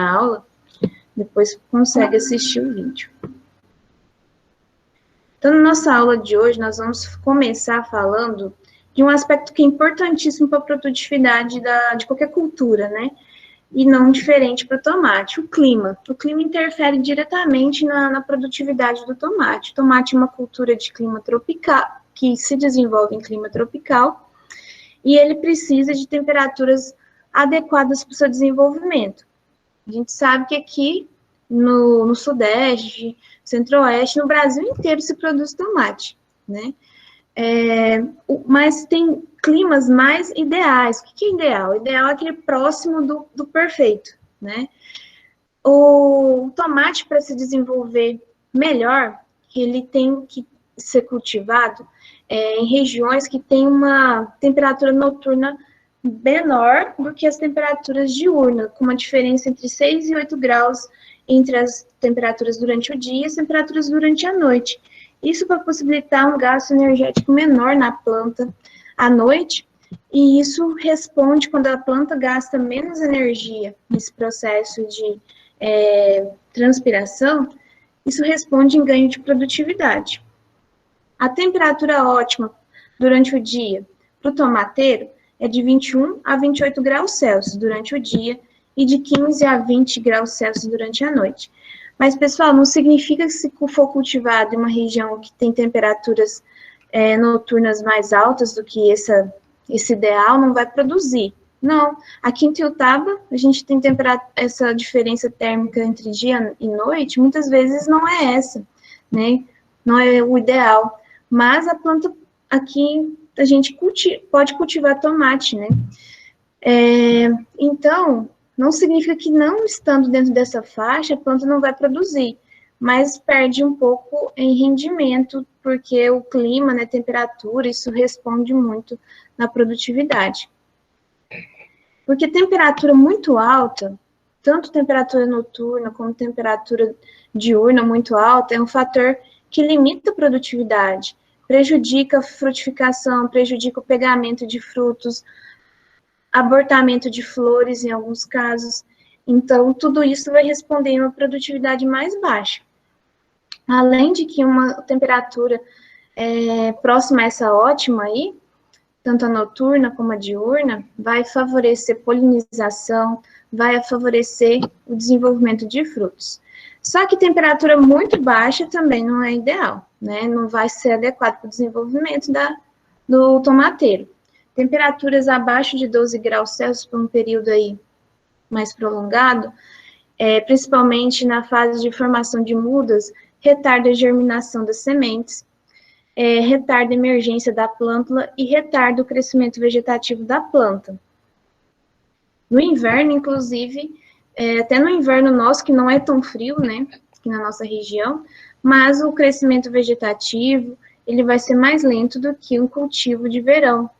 a aula, depois consegue assistir o vídeo. Então, na nossa aula de hoje, nós vamos começar falando de um aspecto que é importantíssimo para a produtividade de qualquer cultura, né? E não diferente para o tomate, o clima. O clima interfere diretamente na produtividade do tomate. O tomate é uma cultura de clima tropical, que se desenvolve em clima tropical, e ele precisa de temperaturas adequadas para o seu desenvolvimento. A gente sabe que aqui no Sudeste, Centro-Oeste, no Brasil inteiro se produz tomate, né? Mas tem climas mais ideais. O que é ideal? O ideal é aquele próximo do perfeito, né? O tomate, para se desenvolver melhor, ele tem que ser cultivado em regiões que têm uma temperatura noturna menor do que as temperaturas diurnas, com uma diferença entre 6 e 8 graus entre as temperaturas durante o dia e as temperaturas durante a noite. Isso para possibilitar um gasto energético menor na planta à noite, e isso responde quando a planta gasta menos energia nesse processo de transpiração, isso responde em ganho de produtividade. A temperatura ótima durante o dia para o tomateiro é de 21 a 28 graus Celsius durante o dia e de 15 a 20 graus Celsius durante a noite. Mas, pessoal, não significa que se for cultivado em uma região que tem temperaturas noturnas mais altas do que esse ideal, não vai produzir. Não, aqui em Tiltaba, a gente tem essa diferença térmica entre dia e noite, muitas vezes não é essa, né? Não é o ideal. Mas a planta, aqui, a gente pode cultivar tomate, né? Então, não significa que não estando dentro dessa faixa, a planta não vai produzir, mas perde um pouco em rendimento, porque o clima, né, temperatura, isso responde muito na produtividade. Porque temperatura muito alta, tanto temperatura noturna como temperatura diurna muito alta, é um fator que limita a produtividade, prejudica a frutificação, prejudica o pegamento de frutos, abortamento de flores em alguns casos. Então, tudo isso vai responder a uma produtividade mais baixa. Além de que uma temperatura próxima a essa ótima aí, tanto a noturna como a diurna, vai favorecer polinização, vai favorecer o desenvolvimento de frutos. Só que temperatura muito baixa também não é ideal, né? Não vai ser adequado para o desenvolvimento do tomateiro. Temperaturas abaixo de 12 graus Celsius por um período aí mais prolongado, principalmente na fase de formação de mudas, retarda a germinação das sementes, retarda a emergência da plântula e retarda o crescimento vegetativo da planta. No inverno, inclusive, até no inverno nosso, que não é tão frio, né, aqui na nossa região, mas o crescimento vegetativo, ele vai ser mais lento do que um cultivo de verão.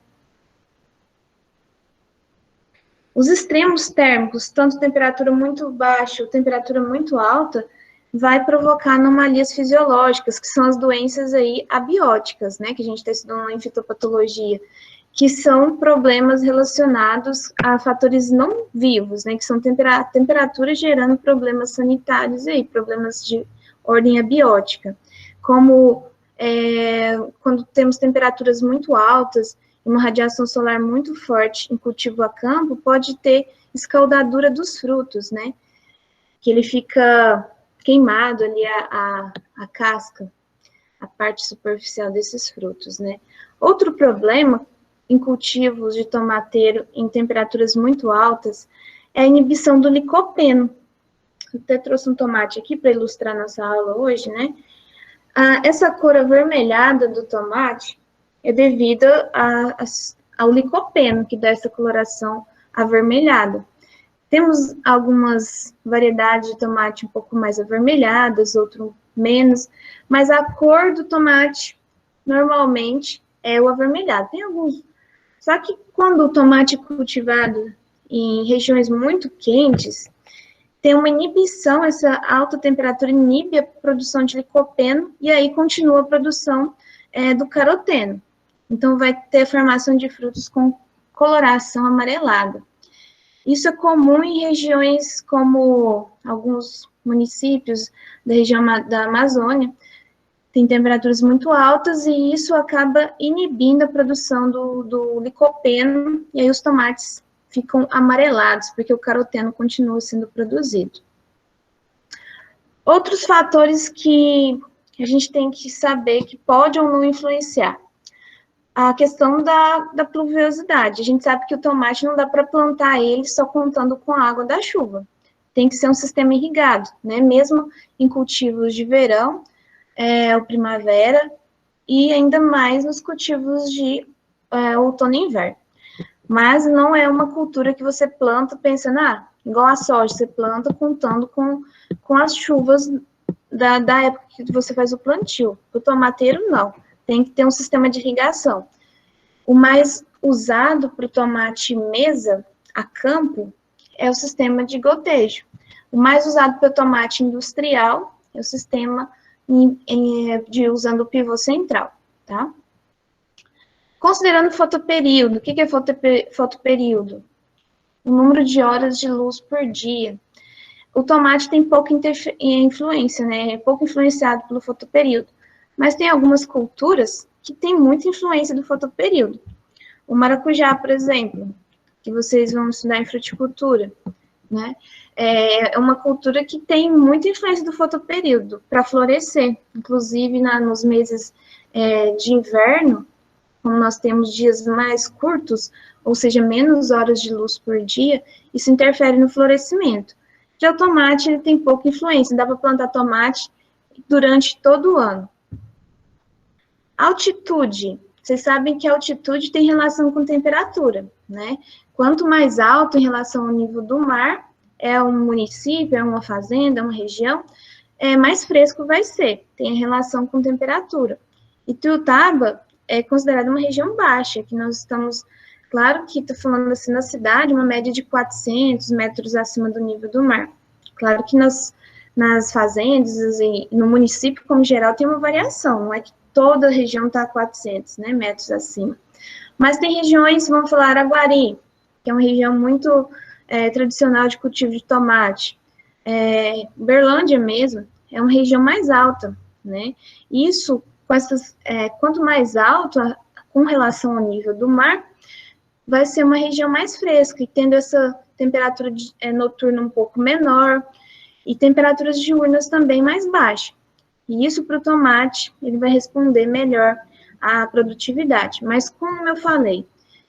Os extremos térmicos, tanto temperatura muito baixa ou temperatura muito alta, vai provocar anomalias fisiológicas, que são as doenças aí abióticas, né, que a gente está estudando em fitopatologia, que são problemas relacionados a fatores não vivos, né, que são temperaturas gerando problemas sanitários aí, problemas de ordem abiótica, como quando temos temperaturas muito altas, uma radiação solar muito forte em cultivo a campo, pode ter escaldadura dos frutos, né, que ele fica queimado ali a casca, a parte superficial desses frutos, né. Outro problema em cultivos de tomateiro em temperaturas muito altas é a inibição do licopeno. Eu até trouxe um tomate aqui para ilustrar nossa aula hoje, né. Essa cor avermelhada do tomate é devido ao licopeno, que dá essa coloração avermelhada. Temos algumas variedades de tomate um pouco mais avermelhadas, outras menos, mas a cor do tomate, normalmente, é o avermelhado. Tem alguns. Só que quando o tomate é cultivado em regiões muito quentes, tem uma inibição, essa alta temperatura inibe a produção de licopeno, e aí continua a produção do caroteno. Então, vai ter a formação de frutos com coloração amarelada. Isso é comum em regiões como alguns municípios da região da Amazônia, tem temperaturas muito altas e isso acaba inibindo a produção do licopeno, e aí os tomates ficam amarelados, porque o caroteno continua sendo produzido. Outros fatores que a gente tem que saber que pode ou não influenciar. A questão da pluviosidade. A gente sabe que o tomate não dá para plantar ele só contando com a água da chuva. Tem que ser um sistema irrigado, né? Mesmo em cultivos de verão, ou primavera, e ainda mais nos cultivos de outono e inverno. Mas não é uma cultura que você planta pensando, igual a soja, você planta contando com as chuvas da época que você faz o plantio. O tomateiro, não. Tem que ter um sistema de irrigação. O mais usado para o tomate mesa, a campo, é o sistema de gotejo. O mais usado para o tomate industrial é o sistema usando o pivô central, tá? Considerando fotoperíodo, o que é fotoperíodo? O número de horas de luz por dia. O tomate tem pouca influência, né? É pouco influenciado pelo fotoperíodo. Mas tem algumas culturas que têm muita influência do fotoperíodo. O maracujá, por exemplo, que vocês vão estudar em fruticultura, né? É uma cultura que tem muita influência do fotoperíodo para florescer. Inclusive, nos meses de inverno, como nós temos dias mais curtos, ou seja, menos horas de luz por dia, isso interfere no florescimento. Já o tomate, ele tem pouca influência, dá para plantar tomate durante todo o ano. Altitude. Vocês sabem que a altitude tem relação com temperatura, né? Quanto mais alto em relação ao nível do mar, é um município, é uma fazenda, é uma região, mais fresco vai ser, tem relação com temperatura. Ituiutaba é considerada uma região baixa, que nós estamos, claro que estou falando assim na cidade, uma média de 400 metros acima do nível do mar. Claro que nas fazendas e no município, como geral, tem uma variação, não é que toda a região está a 400 metros acima. Mas tem regiões, vamos falar Araguari, que é uma região muito tradicional de cultivo de tomate. Berlândia mesmo, é uma região mais alta, né? Isso, quanto mais alto, com relação ao nível do mar, vai ser uma região mais fresca, e tendo essa temperatura noturna um pouco menor, e temperaturas diurnas também mais baixas. E isso para o tomate, ele vai responder melhor à produtividade. Mas como eu falei,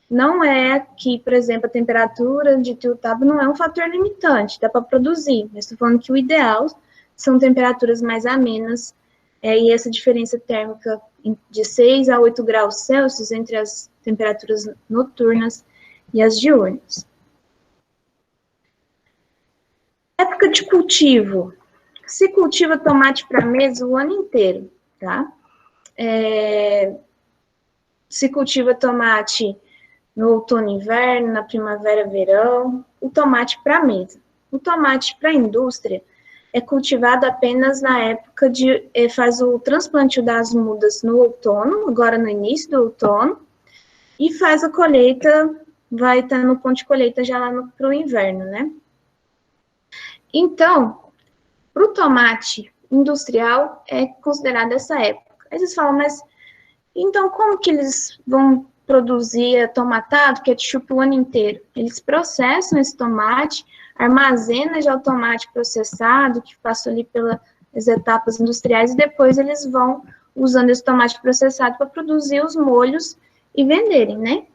não é que, por exemplo, a temperatura de Ituiutaba não é um fator limitante, dá para produzir. Mas estou falando que o ideal são temperaturas mais amenas, e essa diferença térmica de 6 a 8 graus Celsius entre as temperaturas noturnas e as diurnas. Época de cultivo. Se cultiva tomate para mesa o ano inteiro, tá? Se cultiva tomate no outono e inverno, na primavera, verão, o tomate para mesa. O tomate para indústria é cultivado apenas na época faz o transplantio das mudas no outono, agora no início do outono, e faz a colheita, vai estar no ponto de colheita já lá para o inverno, né? Então, para o tomate industrial, é considerada essa época. Aí vocês falam, mas então como que eles vão produzir tomatado, ketchup o ano inteiro? Eles processam esse tomate, armazenam já o tomate processado, que passou ali pelas etapas industriais, e depois eles vão usando esse tomate processado para produzir os molhos e venderem, né?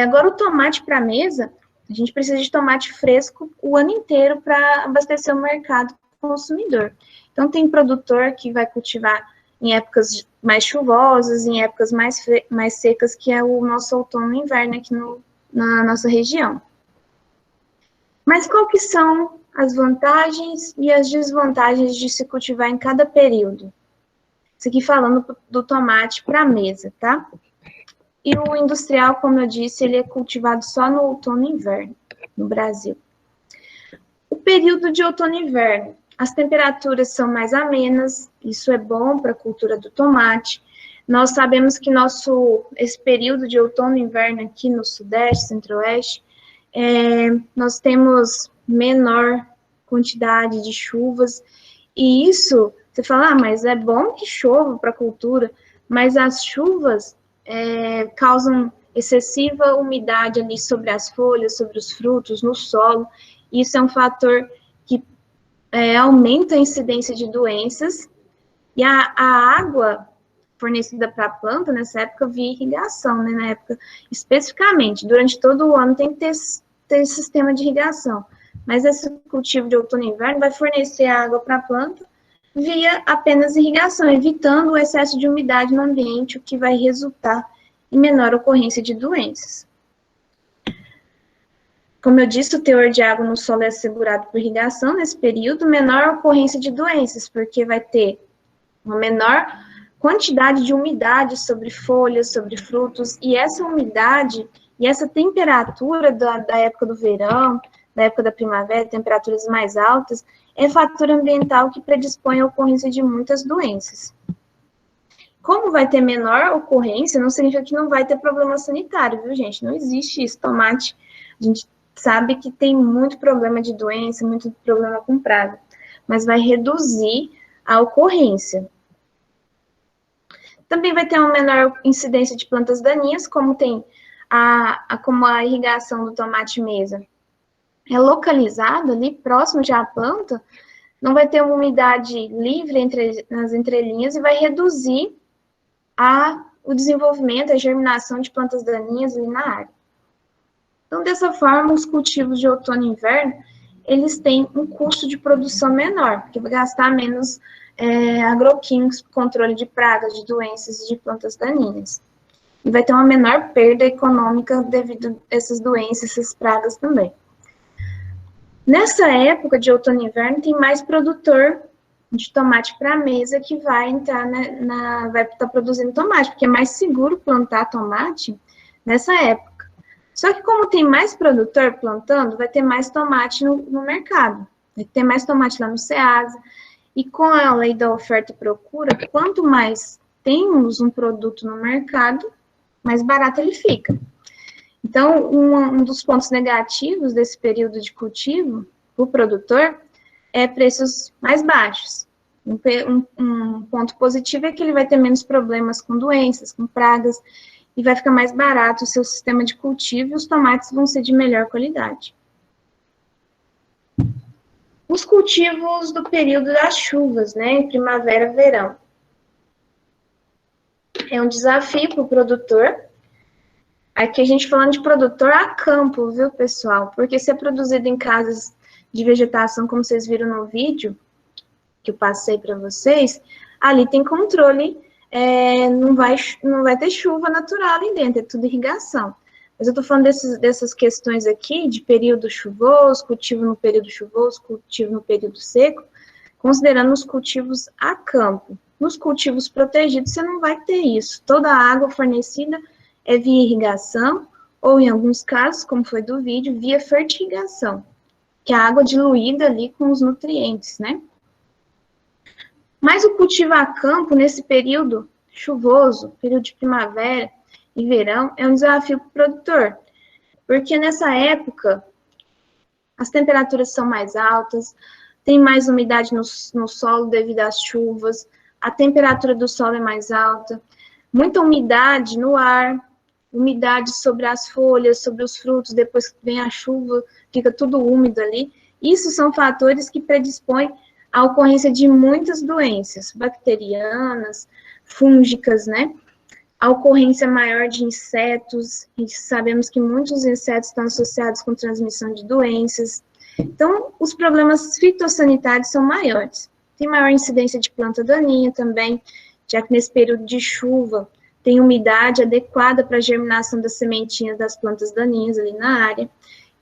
Agora, o tomate para mesa, a gente precisa de tomate fresco o ano inteiro para abastecer o mercado consumidor. Então, tem produtor que vai cultivar em épocas mais chuvosas, em épocas mais secas, que é o nosso outono e inverno aqui na nossa região. Mas qual que são as vantagens e as desvantagens de se cultivar em cada período? Isso aqui falando do tomate para mesa, tá? E o industrial, como eu disse, ele é cultivado só no outono e inverno, no Brasil. O período de outono e inverno, as temperaturas são mais amenas, isso é bom para a cultura do tomate. Nós sabemos que esse período de outono e inverno aqui no Sudeste, Centro-Oeste, nós temos menor quantidade de chuvas, e isso, você fala, mas é bom que chova para a cultura, mas as chuvas causam excessiva umidade ali sobre as folhas, sobre os frutos, no solo, isso é um fator que aumenta a incidência de doenças, e a água fornecida para a planta, nessa época, via irrigação, né, na época, especificamente, durante todo o ano tem que ter sistema de irrigação, mas esse cultivo de outono e inverno vai fornecer água para a planta via apenas irrigação, evitando o excesso de umidade no ambiente, o que vai resultar em menor ocorrência de doenças. Como eu disse, o teor de água no solo é assegurado por irrigação nesse período, menor ocorrência de doenças, porque vai ter uma menor quantidade de umidade sobre folhas, sobre frutos, e essa umidade e essa temperatura da época do verão, da época da primavera, temperaturas mais altas, é fator ambiental que predispõe à ocorrência de muitas doenças. Como vai ter menor ocorrência, não significa que não vai ter problema sanitário, viu, gente? Não existe isso. Tomate, a gente sabe que tem muito problema de doença, muito problema com praga, mas vai reduzir a ocorrência. Também vai ter uma menor incidência de plantas daninhas, como tem como a irrigação do tomate mesa é localizada ali, próximo já à planta, não vai ter uma umidade livre nas entrelinhas e vai reduzir o desenvolvimento, a germinação de plantas daninhas ali na área. Então, dessa forma, os cultivos de outono e inverno, eles têm um custo de produção menor, porque vai gastar menos agroquímicos para controle de pragas, de doenças e de plantas daninhas. E vai ter uma menor perda econômica devido a essas doenças, essas pragas também. Nessa época de outono e inverno, tem mais produtor de tomate para a mesa que vai entrar vai estar produzindo tomate, porque é mais seguro plantar tomate nessa época. Só que como tem mais produtor plantando, vai ter mais tomate no mercado. Vai ter mais tomate lá no Ceasa. E com a lei da oferta e procura, quanto mais temos um produto no mercado, mais barato ele fica. Então, um dos pontos negativos desse período de cultivo, o produtor, é preços mais baixos. Um ponto positivo é que ele vai ter menos problemas com doenças, com pragas, e vai ficar mais barato o seu sistema de cultivo e os tomates vão ser de melhor qualidade. Os cultivos do período das chuvas, né, primavera, verão. É um desafio para o produtor. Aqui a gente falando de produtor a campo, viu, pessoal? Porque se é produzido em casas de vegetação, como vocês viram no vídeo, que eu passei para vocês, ali tem controle, não vai ter chuva natural ali dentro, é tudo irrigação. Mas eu estou falando dessas questões aqui, de período chuvoso, cultivo no período chuvoso, cultivo no período seco, considerando os cultivos a campo. Nos cultivos protegidos, você não vai ter isso. Toda a água fornecida é via irrigação, ou em alguns casos, como foi do vídeo, via fertirrigação, que é a água diluída ali com os nutrientes, né? Mas o cultivo a campo, nesse período chuvoso, período de primavera e verão, é um desafio para o produtor, porque nessa época as temperaturas são mais altas, tem mais umidade no solo devido às chuvas, a temperatura do solo é mais alta, muita umidade no ar, umidade sobre as folhas, sobre os frutos, depois que vem a chuva, fica tudo úmido ali. Isso são fatores que predispõem à ocorrência de muitas doenças bacterianas, fúngicas, né? A ocorrência maior de insetos, e sabemos que muitos insetos estão associados com transmissão de doenças. Então, os problemas fitossanitários são maiores. Tem maior incidência de planta daninha também, já que nesse período de chuva tem umidade adequada para a germinação das sementinhas das plantas daninhas ali na área.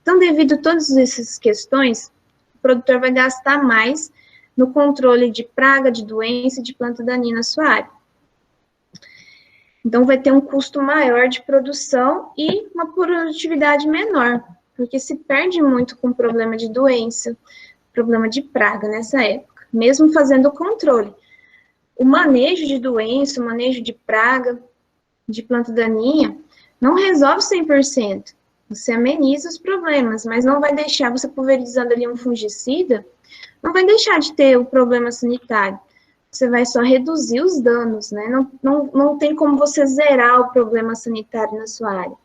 Então, devido a todas essas questões, o produtor vai gastar mais no controle de praga, de doença e de planta daninha na sua área. Então, vai ter um custo maior de produção e uma produtividade menor, porque se perde muito com problema de doença, problema de praga nessa época, mesmo fazendo o controle. O manejo de doença, o manejo de praga, de planta daninha, não resolve 100%. Você ameniza os problemas, mas não vai deixar, você pulverizando ali um fungicida, não vai deixar de ter o problema sanitário. Você vai só reduzir os danos, né? Não tem como você zerar o problema sanitário na sua área.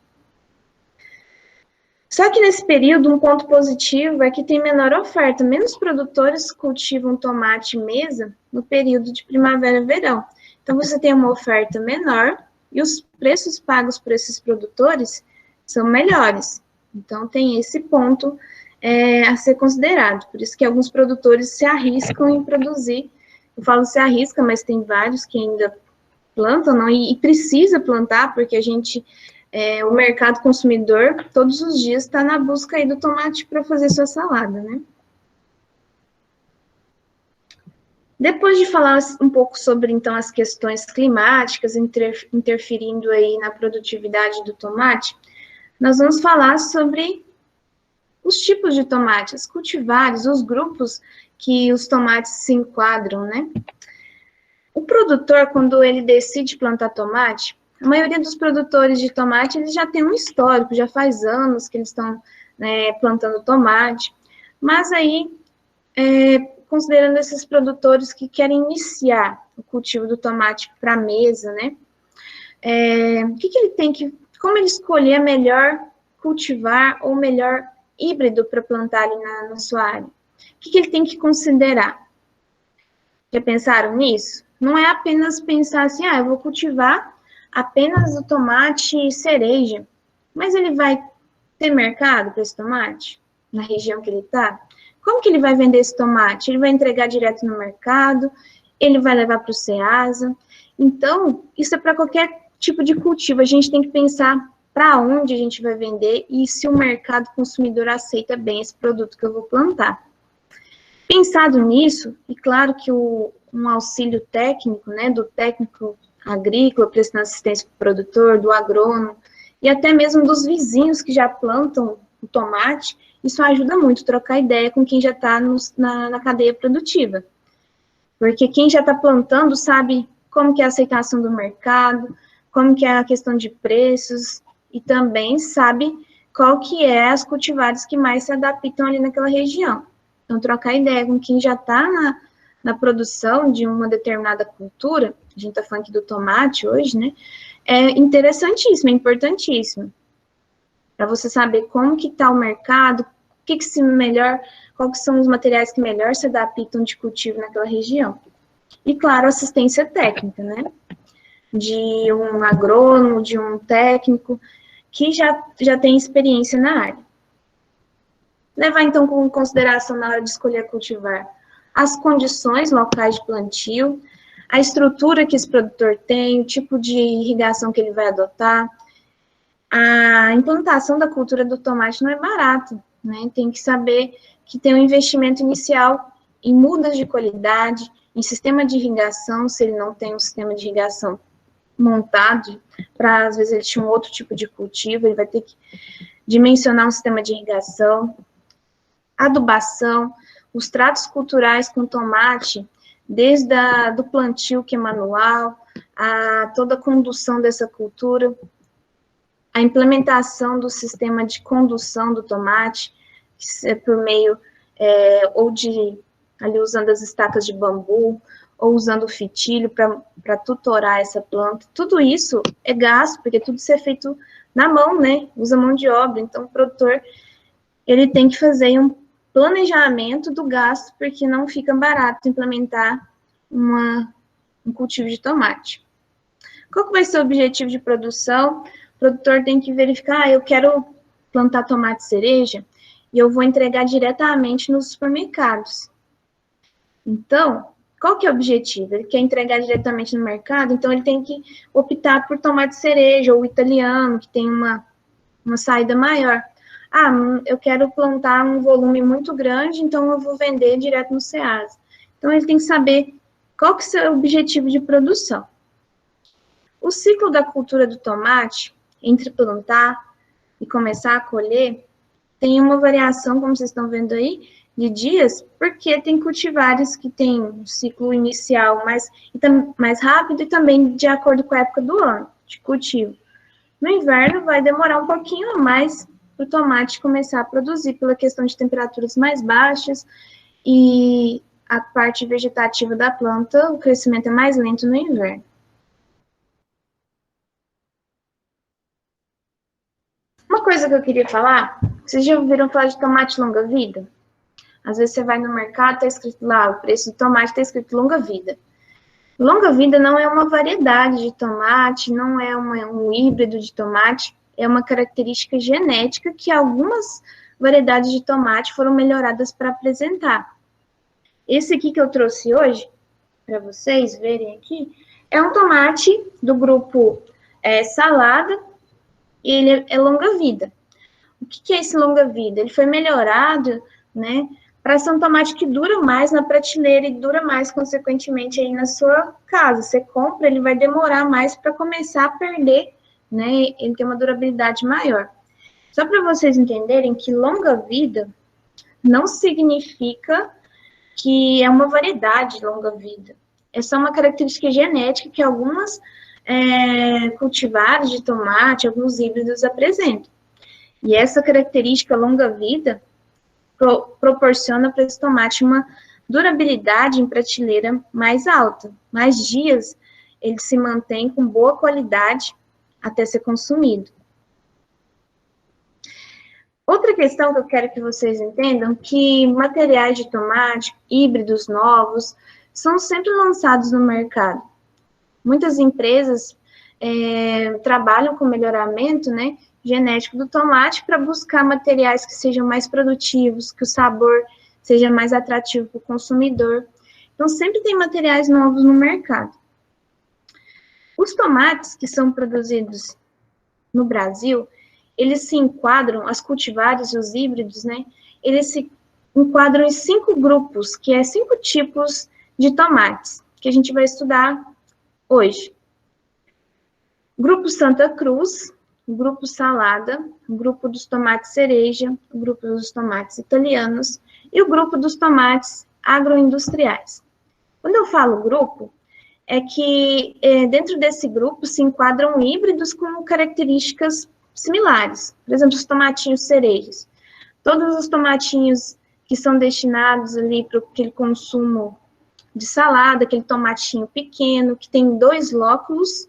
Só que nesse período, um ponto positivo é que tem menor oferta, menos produtores cultivam tomate e mesa no período de primavera e verão. Então, você tem uma oferta menor e os preços pagos por esses produtores são melhores. Então, tem esse ponto a ser considerado. Por isso que alguns produtores se arriscam em produzir. Eu falo se arrisca, mas tem vários que ainda plantam, não, e precisa plantar, porque a gente... o mercado consumidor, todos os dias, está na busca aí do tomate para fazer sua salada, né? Depois de falar um pouco sobre, então, as questões climáticas interferindo aí na produtividade do tomate, nós vamos falar sobre os tipos de tomate, as cultivares, os grupos que os tomates se enquadram, né? O produtor, quando ele decide plantar tomate, a maioria dos produtores de tomate, eles já tem um histórico, já faz anos que eles estão plantando tomate, mas aí, considerando esses produtores que querem iniciar o cultivo do tomate para a mesa, né, como ele escolher a melhor cultivar ou melhor híbrido para plantar ali na sua área? O que ele tem que considerar? Já pensaram nisso? Não é apenas pensar assim, eu vou cultivar apenas o tomate cereja, mas ele vai ter mercado para esse tomate? Na região que ele está? Como que ele vai vender esse tomate? Ele vai entregar direto no mercado? Ele vai levar para o Ceasa? Então, isso é para qualquer tipo de cultivo. A gente tem que pensar para onde a gente vai vender e se o mercado consumidor aceita bem esse produto que eu vou plantar. Pensado nisso, e claro que um auxílio técnico, né, do técnico agrícola, prestando assistência para o produtor, do agrônomo, e até mesmo dos vizinhos que já plantam o tomate, isso ajuda muito, trocar ideia com quem já está na cadeia produtiva. Porque quem já está plantando sabe como que é a aceitação do mercado, como que é a questão de preços, e também sabe qual que é as cultivares que mais se adaptam ali naquela região. Então, trocar ideia com quem já está na produção de uma determinada cultura, a gente está falando aqui do tomate hoje, né? É interessantíssimo, é importantíssimo. Para você saber como que está o mercado, quais são os materiais que melhor se adaptam de cultivo naquela região. E, claro, assistência técnica, né? De um agrônomo, de um técnico que já tem experiência na área. Levar, então, em consideração na hora de escolher cultivar as condições locais de plantio, a estrutura que esse produtor tem, o tipo de irrigação que ele vai adotar. A implantação da cultura do tomate não é barato, né? Tem que saber que tem um investimento inicial em mudas de qualidade, em sistema de irrigação, se ele não tem um sistema de irrigação montado, às vezes ele tinha um outro tipo de cultivo, ele vai ter que dimensionar um sistema de irrigação, adubação, os tratos culturais com tomate, desde do plantio, que é manual, a toda a condução dessa cultura, a implementação do sistema de condução do tomate, por meio, ou ali usando as estacas de bambu, ou usando o fitilho para tutorar essa planta. Tudo isso é gasto, porque tudo isso é feito na mão, né? Usa mão de obra, então o produtor, ele tem que fazer um planejamento do gasto, porque não fica barato implementar um cultivo de tomate. Qual que vai ser o objetivo de produção? O produtor tem que verificar, eu quero plantar tomate cereja e eu vou entregar diretamente nos supermercados. Então, qual que é o objetivo? Ele quer entregar diretamente no mercado, então ele tem que optar por tomate cereja ou italiano, que tem uma saída maior. Eu quero plantar um volume muito grande, então eu vou vender direto no Ceasa. Então, ele tem que saber qual que é o objetivo de produção. O ciclo da cultura do tomate, entre plantar e começar a colher, tem uma variação, como vocês estão vendo aí, de dias, porque tem cultivares que têm um ciclo inicial mais rápido e também de acordo com a época do ano de cultivo. No inverno vai demorar um pouquinho a mais, para o tomate começar a produzir, pela questão de temperaturas mais baixas e a parte vegetativa da planta, o crescimento é mais lento no inverno. Uma coisa que eu queria falar, vocês já ouviram falar de tomate longa-vida? Às vezes você vai no mercado, está escrito lá, o preço do tomate está escrito longa-vida. Longa-vida não é uma variedade de tomate, não é um híbrido de tomate, é uma característica genética que algumas variedades de tomate foram melhoradas para apresentar. Esse aqui que eu trouxe hoje, para vocês verem aqui, é um tomate do grupo salada, e ele é longa-vida. O que é esse longa-vida? Ele foi melhorado, né, para ser um tomate que dura mais na prateleira e dura mais, consequentemente, aí na sua casa. Você compra, ele vai demorar mais para começar a perder, né, ele tem uma durabilidade maior. Só para vocês entenderem que longa-vida não significa que é uma variedade longa-vida. É só uma característica genética que algumas cultivares de tomate, alguns híbridos apresentam. E essa característica longa-vida proporciona para esse tomate uma durabilidade em prateleira mais alta. Mais dias ele se mantém com boa qualidade até ser consumido. Outra questão que eu quero que vocês entendam, que materiais de tomate, híbridos novos, são sempre lançados no mercado. Muitas empresas trabalham com melhoramento, né, genético do tomate para buscar materiais que sejam mais produtivos, que o sabor seja mais atrativo para o consumidor. Então, sempre tem materiais novos no mercado. Os tomates que são produzidos no Brasil, eles se enquadram, as cultivares e os híbridos, né, eles se enquadram em 5 grupos, que é 5 tipos de tomates, que a gente vai estudar hoje. Grupo Santa Cruz, o grupo salada, o grupo dos tomates cereja, o grupo dos tomates italianos e o grupo dos tomates agroindustriais. Quando eu falo grupo, é que dentro desse grupo se enquadram híbridos com características similares. Por exemplo, os tomatinhos cerejas. Todos os tomatinhos que são destinados ali para aquele consumo de salada, aquele tomatinho pequeno, que tem 2 lóculos.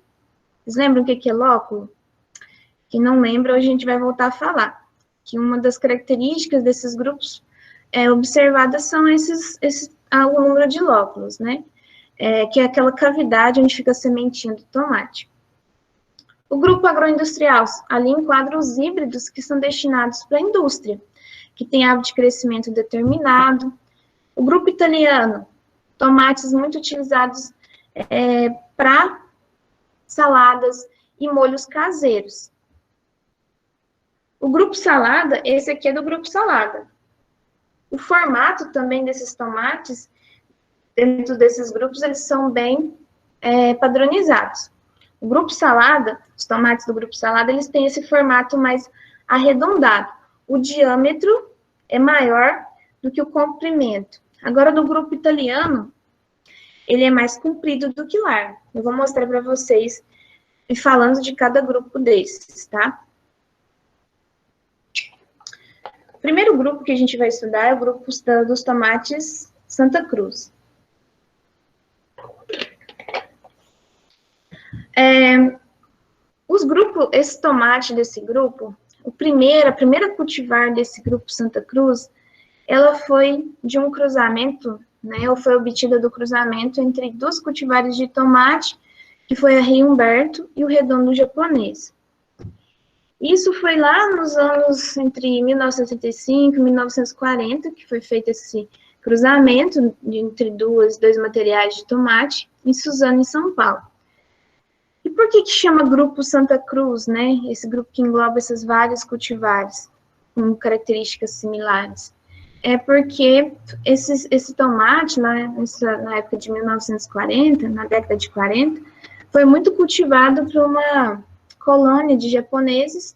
Vocês lembram o que é lóculo? Quem não lembra, hoje a gente vai voltar a falar. Que uma das características desses grupos observadas são o número de lóculos, né? Que é aquela cavidade onde fica a sementinha do tomate. O grupo agroindustrial, ali enquadra os híbridos que são destinados para a indústria, que tem hábito de crescimento determinado. O grupo italiano, tomates muito utilizados para saladas e molhos caseiros. O grupo salada, esse aqui é do grupo salada. O formato também desses tomates, dentro desses grupos, eles são bem padronizados. O grupo salada, os tomates do grupo salada, eles têm esse formato mais arredondado. O diâmetro é maior do que o comprimento. Agora, do grupo italiano, ele é mais comprido do que largo. Eu vou mostrar para vocês, e falando de cada grupo desses, tá? O primeiro grupo que a gente vai estudar é o grupo dos tomates Santa Cruz. Esse tomate desse grupo, a primeira cultivar desse grupo Santa Cruz, ela foi de um cruzamento, né, ou foi obtida do cruzamento entre 2 cultivares de tomate, que foi a Rei Humberto e o Redondo japonês. Isso foi lá nos anos entre 1935 e 1940, que foi feito esse cruzamento entre dois materiais de tomate, em Suzano, em São Paulo. E por que chama Grupo Santa Cruz, né? Esse grupo que engloba esses vários cultivares com características similares. É porque esse tomate, na época de 1940, na década de 40, foi muito cultivado por uma colônia de japoneses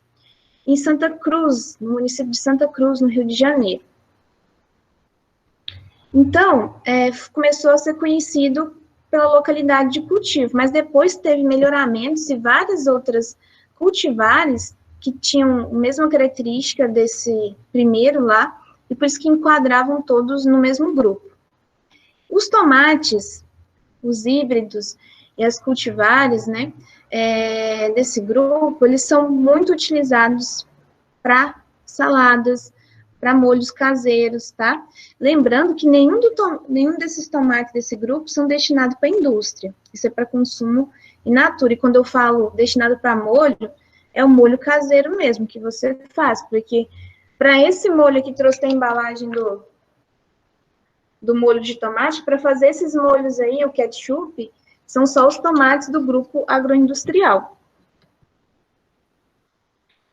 em Santa Cruz, no município de Santa Cruz, no Rio de Janeiro. Então, começou a ser conhecido pela localidade de cultivo, mas depois teve melhoramentos e várias outras cultivares que tinham a mesma característica desse primeiro lá, e por isso que enquadravam todos no mesmo grupo. Os tomates, os híbridos e as cultivares, né, desse grupo, eles são muito utilizados para saladas, para molhos caseiros, tá? Lembrando que nenhum desses tomates desse grupo são destinados para a indústria. Isso é para consumo in natura. E quando eu falo destinado para molho, é o molho caseiro mesmo, que você faz. Porque para esse molho aqui, trouxe a embalagem do molho de tomate, para fazer esses molhos aí, o ketchup, são só os tomates do grupo agroindustrial.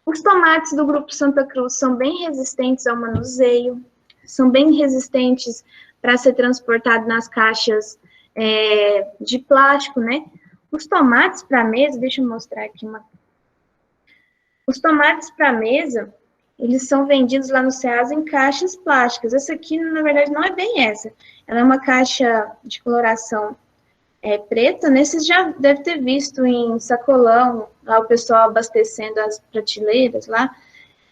Os tomates do grupo Santa Cruz são bem resistentes ao manuseio, são bem resistentes para ser transportado nas caixas de plástico, né? Os tomates para mesa, deixa eu mostrar aqui uma. Os tomates para mesa, eles são vendidos lá no Ceasa em caixas plásticas. Essa aqui, na verdade, não é bem essa. Ela é uma caixa de coloração preta, né? Vocês já devem ter visto em sacolão, lá o pessoal abastecendo as prateleiras lá,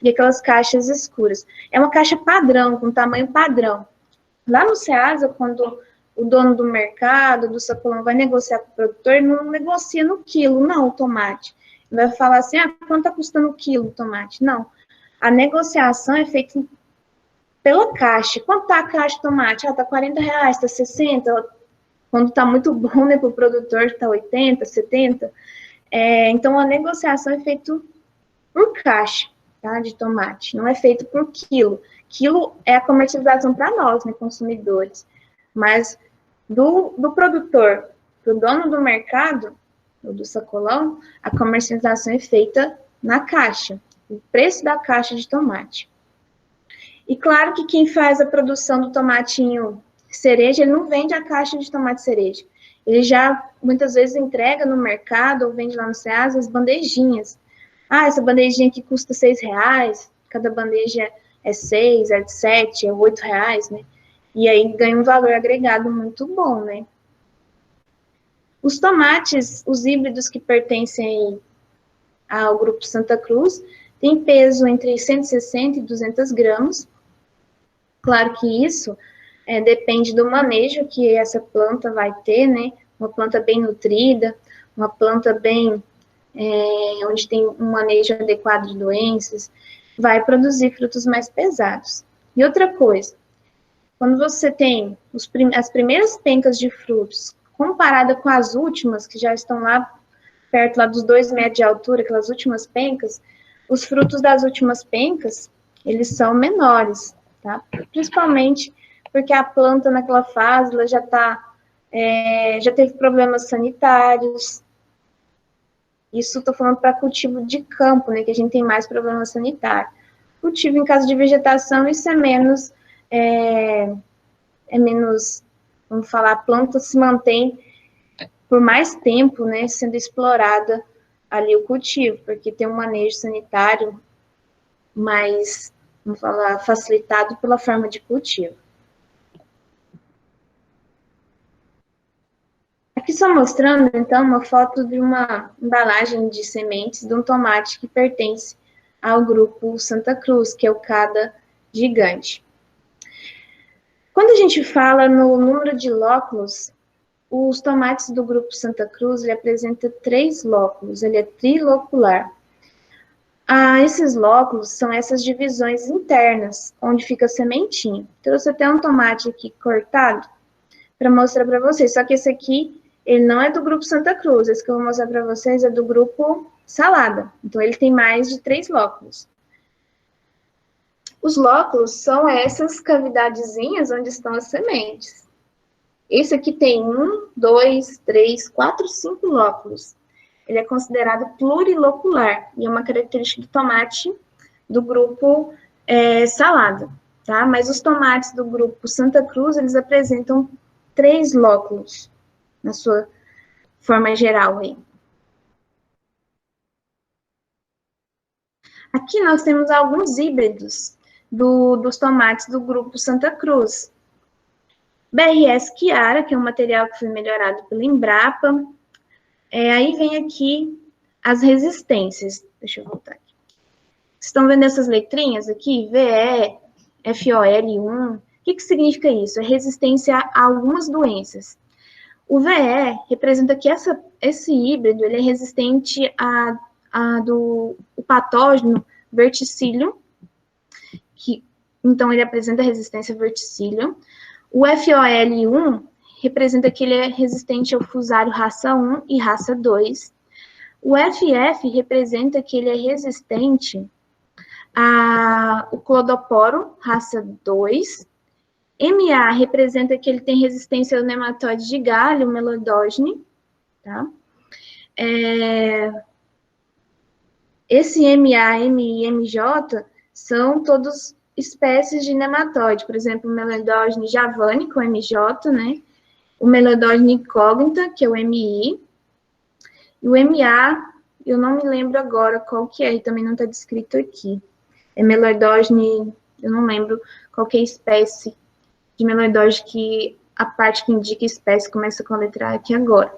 e aquelas caixas escuras. É uma caixa padrão, com tamanho padrão. Lá no Ceasa, quando o dono do mercado, do sacolão, vai negociar com o produtor, ele não negocia no quilo, não, o tomate. Ele vai falar assim, quanto está custando o quilo o tomate? Não. A negociação é feita pela caixa. Quanto está a caixa de tomate? Está R$40, está 60, quando está muito bom, né, para o produtor, está 80, 70. Então, a negociação é feita por caixa, tá, de tomate, não é feito por quilo. Quilo é a comercialização para nós, né, consumidores. Mas do produtor para o dono do mercado, ou do sacolão, a comercialização é feita na caixa, o preço da caixa de tomate. E claro que quem faz a produção do tomatinho cereja, ele não vende a caixa de tomate cereja. Ele já, muitas vezes, entrega no mercado ou vende lá no Ceasa as bandejinhas. Essa bandejinha aqui custa R$6, cada bandeja é 6, é 7, é R$8, né? E aí ganha um valor agregado muito bom, né? Os tomates, os híbridos que pertencem ao grupo Santa Cruz, têm peso entre 160 e 200 gramas. Claro que isso depende do manejo que essa planta vai ter, né? Uma planta bem nutrida, uma planta bem onde tem um manejo adequado de doenças, vai produzir frutos mais pesados. E outra coisa, quando você tem as primeiras pencas de frutos, comparada com as últimas, que já estão lá perto lá dos 2 metros de altura, aquelas últimas pencas, os frutos das últimas pencas, eles são menores, tá? Principalmente porque a planta naquela fase, ela já teve problemas sanitários. Isso estou falando para cultivo de campo, né, que a gente tem mais problema sanitário. Cultivo em caso de vegetação, isso é menos, vamos falar, a planta se mantém por mais tempo, né, sendo explorada ali o cultivo, porque tem um manejo sanitário mais, vamos falar, facilitado pela forma de cultivo. Aqui só mostrando, então, uma foto de uma embalagem de sementes de um tomate que pertence ao grupo Santa Cruz, que é o Cada Gigante. Quando a gente fala no número de lóculos, os tomates do grupo Santa Cruz, ele apresenta 3 lóculos, ele é trilocular. Esses lóculos são essas divisões internas, onde fica a sementinha. Trouxe até um tomate aqui cortado, para mostrar para vocês, só que esse aqui, ele não é do grupo Santa Cruz, esse que eu vou mostrar para vocês é do grupo Salada, então ele tem mais de 3 lóculos. Os lóculos são essas cavidadezinhas onde estão as sementes. Esse aqui tem 1, 2, 3, 4, 5 lóculos. Ele é considerado plurilocular, e é uma característica do tomate do grupo Salada, tá? Mas os tomates do grupo Santa Cruz, eles apresentam 3 lóculos, na sua forma geral aí. Aqui nós temos alguns híbridos dos tomates do grupo Santa Cruz. BRS Chiara, que é um material que foi melhorado pela Embrapa. Aí vem aqui as resistências. Deixa eu voltar aqui. Vocês estão vendo essas letrinhas aqui? VE, FOL1. O que significa isso? É resistência a algumas doenças. O VE representa que esse híbrido ele é resistente do patógeno verticillium, então ele apresenta resistência a verticillium. O FOL1 representa que ele é resistente ao fusário raça 1 e raça 2. O FF representa que ele é resistente ao clodoporo raça 2. MA representa que ele tem resistência ao nematóide de galho, melodógene, tá? Esse MA, MI e MJ são todos espécies de nematóide, por exemplo, o melodógene javânico, o MJ, né? O melodógene incógnita, que é o MI, e o MA, eu não me lembro agora qual que é, e também não está descrito aqui. É melodógene, eu não lembro qual que é a espécie de melodógene, que a parte que indica a espécie começa com a letra A aqui agora.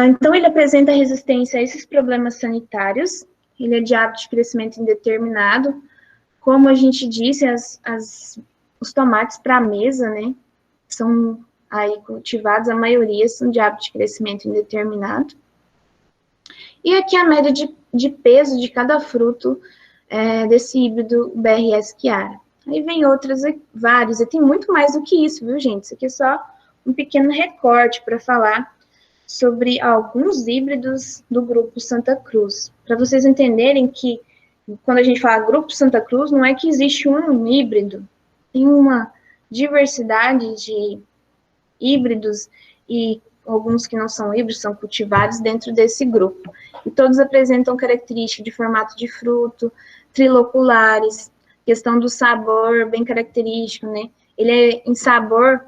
Então, ele apresenta resistência a esses problemas sanitários, ele é de hábito de crescimento indeterminado. Como a gente disse, os tomates para a mesa, né, são aí cultivados, a maioria são de hábito de crescimento indeterminado. E aqui a média de peso de cada fruto desse híbrido BRS Chiara. Aí vem outras, vários, e tem muito mais do que isso, viu, gente? Isso aqui é só um pequeno recorte para falar sobre alguns híbridos do Grupo Santa Cruz. Para vocês entenderem que, quando a gente fala Grupo Santa Cruz, não é que existe um híbrido, tem uma diversidade de híbridos e alguns que não são híbridos, são cultivados dentro desse grupo. E todos apresentam características de formato de fruto, triloculares, questão do sabor bem característico, né? Ele é em sabor,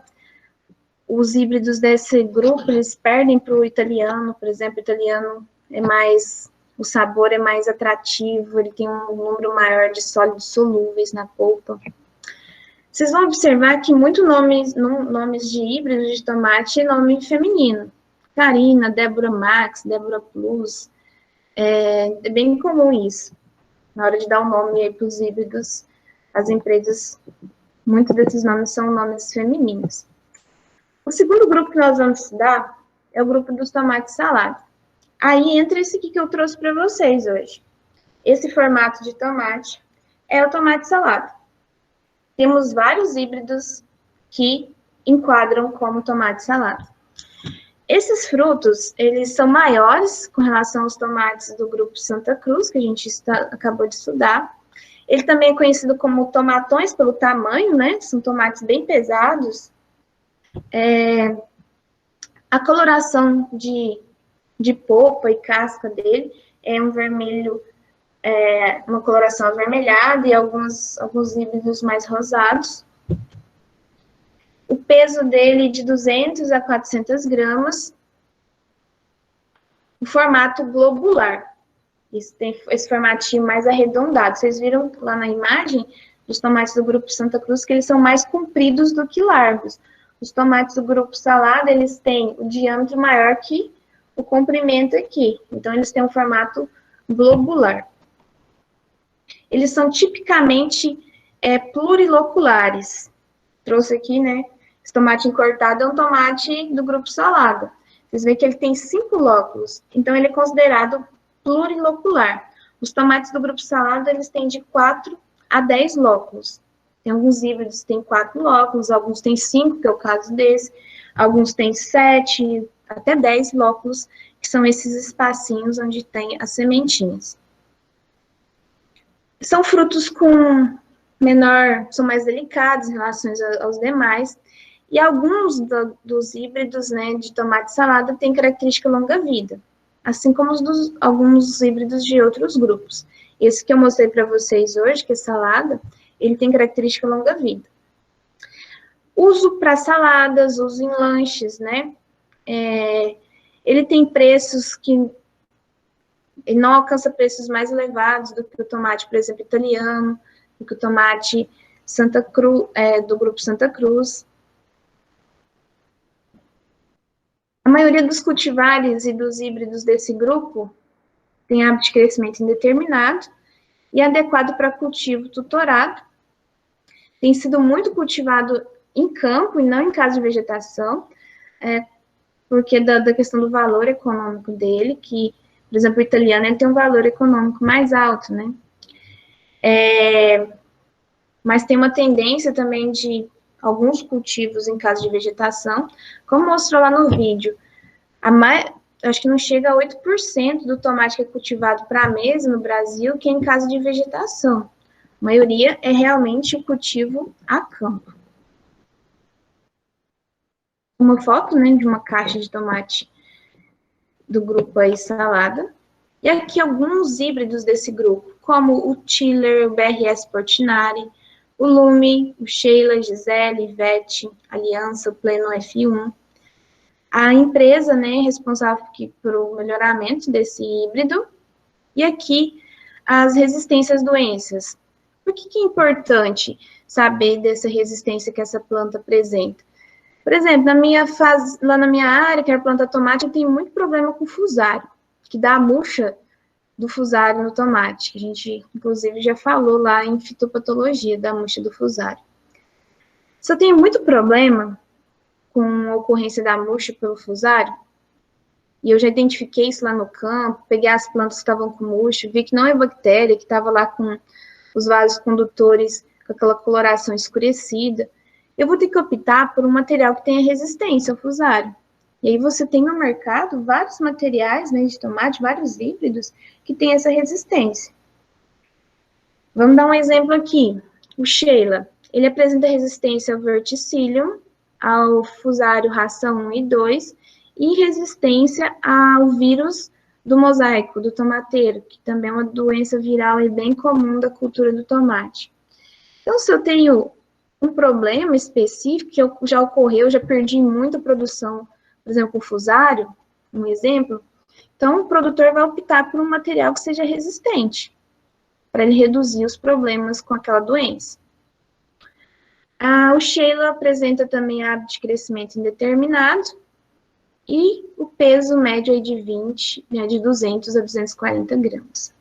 os híbridos desse grupo, eles perdem para o italiano, por exemplo, o italiano o sabor é mais atrativo, ele tem um número maior de sólidos solúveis na polpa. Vocês vão observar que muitos nomes de híbridos de tomate é nome feminino. Karina, Débora Max, Débora Plus, é bem comum isso. Na hora de dar o nome para os híbridos, as empresas, muitos desses nomes são nomes femininos. O segundo grupo que nós vamos estudar é o grupo dos tomates salados. Aí entra esse aqui que eu trouxe para vocês hoje. Esse formato de tomate é o tomate salado. Temos vários híbridos que enquadram como tomate salado. Esses frutos, eles são maiores com relação aos tomates do grupo Santa Cruz, que a gente acabou de estudar. Ele também é conhecido como tomatões pelo tamanho, né? São tomates bem pesados. A coloração de polpa e casca dele é um vermelho, uma coloração avermelhada e alguns híbridos mais rosados. O peso dele é de 200 a 400 gramas. O formato globular. Isso tem esse formatinho mais arredondado. Vocês viram lá na imagem dos tomates do grupo Santa Cruz que eles são mais compridos do que largos. Os tomates do grupo salada, eles têm o diâmetro maior que o comprimento aqui. Então, eles têm um formato globular. Eles são tipicamente pluriloculares. Trouxe aqui, né? Esse tomate encortado é um tomate do grupo salada. Vocês veem que ele tem 5 lóculos. Então, ele é considerado plurilocular. Os tomates do grupo salada, eles têm de 4 a 10 lóculos. Tem alguns híbridos que têm 4 lóculos, alguns têm 5, que é o caso desse. Alguns têm 7, até 10 lóculos, que são esses espacinhos onde tem as sementinhas. São frutos com são mais delicados em relação aos demais. E alguns dos híbridos, né, de tomate salada têm característica longa-vida, assim como alguns híbridos de outros grupos. Esse que eu mostrei para vocês hoje, que é salada, ele tem característica longa-vida. Uso para saladas, uso em lanches, né? Ele tem preços que... Ele não alcança preços mais elevados do que o tomate, por exemplo, italiano, do que o tomate Santa Cruz, do grupo Santa Cruz. A maioria dos cultivares e dos híbridos desse grupo tem hábito de crescimento indeterminado e adequado para cultivo tutorado. Tem sido muito cultivado em campo e não em casa de vegetação, porque da questão do valor econômico dele, que, por exemplo, o italiano ele tem um valor econômico mais alto, né? Mas tem uma tendência também de alguns cultivos em casa de vegetação, como mostrou lá no vídeo, acho que não chega a 8% do tomate que é cultivado para a mesa no Brasil, que é em casa de vegetação. A maioria é realmente o cultivo a campo. Uma foto, né, de uma caixa de tomate do grupo aí, salada. E aqui alguns híbridos desse grupo, como o Tiller, o BRS Portinari, o Lume, o Sheila, Gisele, Ivete, Aliança, o Pleno F1. A empresa, né, responsável pelo melhoramento desse híbrido. E aqui as resistências às doenças. Por que é importante saber dessa resistência que essa planta apresenta? Por exemplo, lá na minha área, que é a planta tomate, eu tenho muito problema com fusário, que dá a murcha do fusário no tomate, que a gente, inclusive, já falou lá em fitopatologia da murcha do fusário. Se eu tenho muito problema com a ocorrência da murcha pelo fusário, e eu já identifiquei isso lá no campo, peguei as plantas que estavam com murcha, vi que não é bactéria, que estava lá com os vasos condutores com aquela coloração escurecida, eu vou ter que optar por um material que tenha resistência ao fusário. E aí você tem no mercado vários materiais, né, de tomate, vários híbridos, que têm essa resistência. Vamos dar um exemplo aqui. O Sheila, ele apresenta resistência ao verticillium, ao fusário raça 1 e 2, e resistência ao vírus do mosaico, do tomateiro, que também é uma doença viral e bem comum da cultura do tomate. Então, se eu tenho um problema específico que já ocorreu, já perdi muita produção, por exemplo, o fusário, um exemplo, então o produtor vai optar por um material que seja resistente, para ele reduzir os problemas com aquela doença. O Sheila apresenta também hábito de crescimento indeterminado e o peso médio aí de 200 a 240 gramas.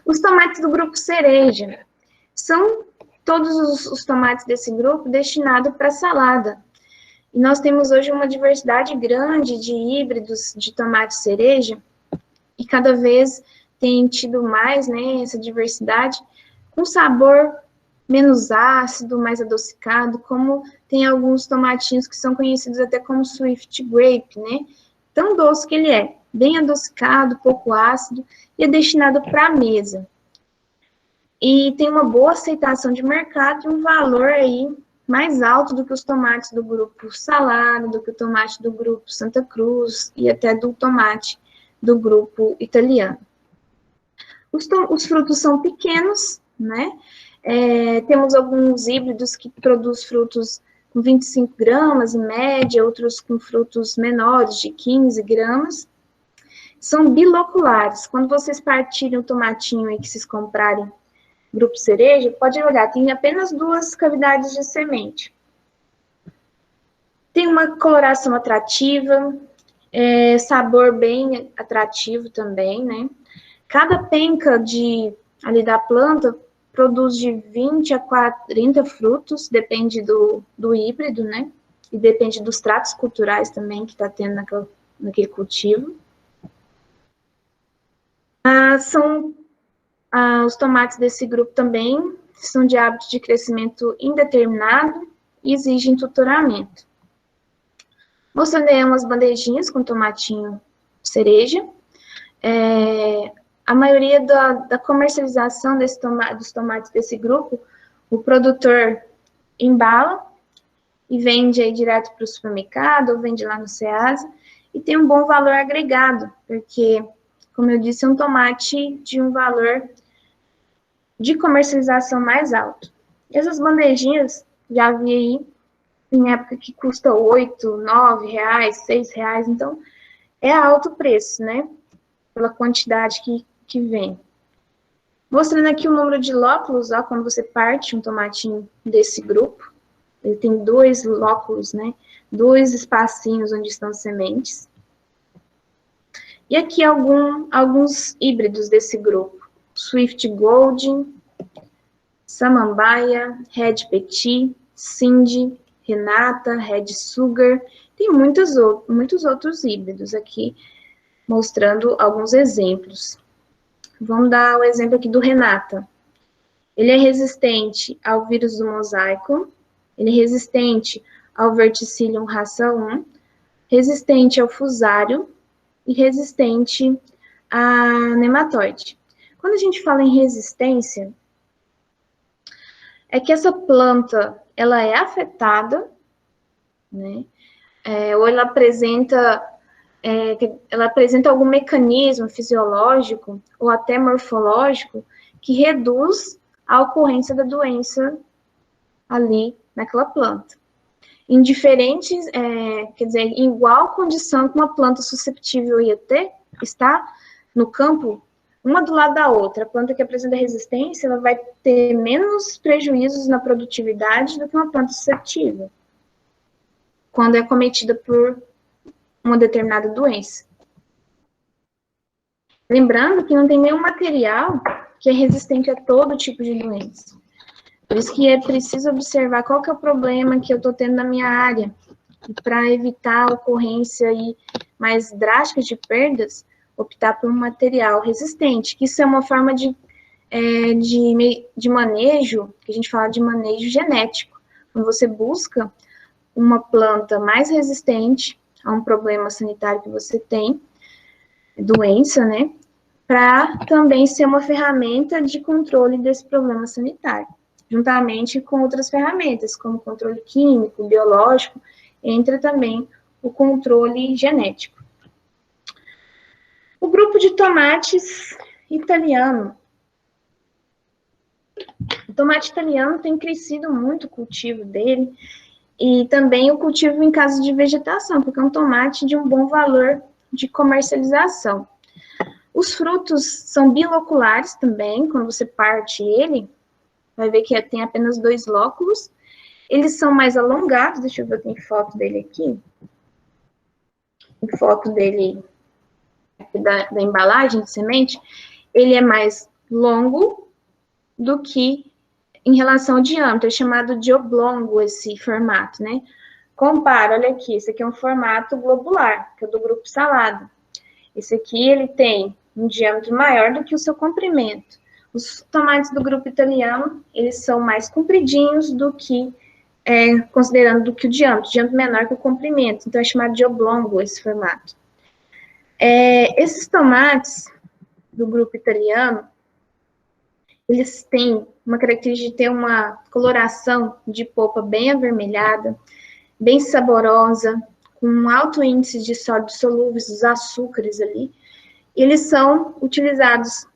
Os tomates do grupo cereja são todos os tomates desse grupo destinados para salada. E nós temos hoje uma diversidade grande de híbridos de tomate cereja, e cada vez tem tido mais, né, essa diversidade, com sabor menos ácido, mais adocicado, como tem alguns tomatinhos que são conhecidos até como Swift Grape, né? Tão doce que ele é, bem adocicado, pouco ácido, e é destinado para a mesa. E tem uma boa aceitação de mercado e um valor aí mais alto do que os tomates do grupo salada, do que o tomate do grupo Santa Cruz e até do tomate do grupo italiano. Os frutos são pequenos, né? Temos alguns híbridos que produzem frutos com 25 gramas em média, outros com frutos menores, de 15 gramas. São biloculares. Quando vocês partirem o tomatinho aí que vocês comprarem grupo cereja, pode olhar, tem apenas 2 cavidades de semente. Tem uma coloração atrativa, sabor bem atrativo também, né? Cada penca ali da planta produz de 20 a 40 frutos, depende do híbrido, né? E depende dos tratos culturais também que está tendo naquele cultivo. Os tomates desse grupo também são de hábito de crescimento indeterminado e exigem tutoramento. Mostrando aí umas bandejinhas com tomatinho cereja. A maioria da comercialização dos tomates desse grupo, o produtor embala e vende aí direto para o supermercado, ou vende lá no Ceasa, e tem um bom valor agregado, porque, como eu disse, é um tomate de um valor de comercialização mais alto. E essas bandejinhas, já vi aí, em época que custa 8, 9 reais, 6 reais, então é alto preço, né? Pela quantidade que vem. Mostrando aqui o número de lóculos, ó, quando você parte um tomatinho desse grupo, ele tem 2 lóculos, né? 2 espacinhos onde estão sementes. E aqui alguns híbridos desse grupo. Swift Gold, Samambaia, Red Petit, Cindy, Renata, Red Sugar, tem muitos outros híbridos aqui, mostrando alguns exemplos. Vamos dar o exemplo aqui do Renata. Ele é resistente ao vírus do mosaico, ele é resistente ao verticillium raça 1, resistente ao fusário e resistente a nematóide. Quando a gente fala em resistência, é que essa planta, ela é afetada, né? Ou ela apresenta algum mecanismo fisiológico ou até morfológico que reduz a ocorrência da doença ali naquela planta. Em diferentes, quer dizer, em igual condição que uma planta susceptível ia ter, está no campo, uma do lado da outra. A planta que apresenta resistência, ela vai ter menos prejuízos na produtividade do que uma planta susceptível, quando é acometida por uma determinada doença. Lembrando que não tem nenhum material que é resistente a todo tipo de doença. Por isso que é preciso observar qual que é o problema que eu estou tendo na minha área. Para evitar a ocorrência aí mais drástica de perdas, optar por um material resistente, que isso é uma forma de manejo, que a gente fala de manejo genético. Quando você busca uma planta mais resistente a um problema sanitário que você tem, doença, né? Para também ser uma ferramenta de controle desse problema sanitário, juntamente com outras ferramentas, como controle químico, biológico, entra também o controle genético. O grupo de tomates italiano. O tomate italiano tem crescido muito o cultivo dele, e também o cultivo em caso de vegetação, porque é um tomate de um bom valor de comercialização. Os frutos são biloculares também, quando você parte ele, vai ver que tem apenas 2 lóculos. Eles são mais alongados, deixa eu ver, tem foto dele aqui. Tem foto dele da embalagem de semente. Ele é mais longo do que em relação ao diâmetro, é chamado de oblongo esse formato, né? Compara, olha aqui, esse aqui é um formato globular, que é do grupo salada. Esse aqui, ele tem um diâmetro maior do que o seu comprimento. Os tomates do grupo italiano, eles são mais compridinhos do que, considerando do que o diâmetro menor que o comprimento. Então, é chamado de oblongo esse formato. Esses tomates do grupo italiano, eles têm uma característica de ter uma coloração de polpa bem avermelhada, bem saborosa, com um alto índice de sólidos solúveis, os açúcares ali. Eles são utilizados,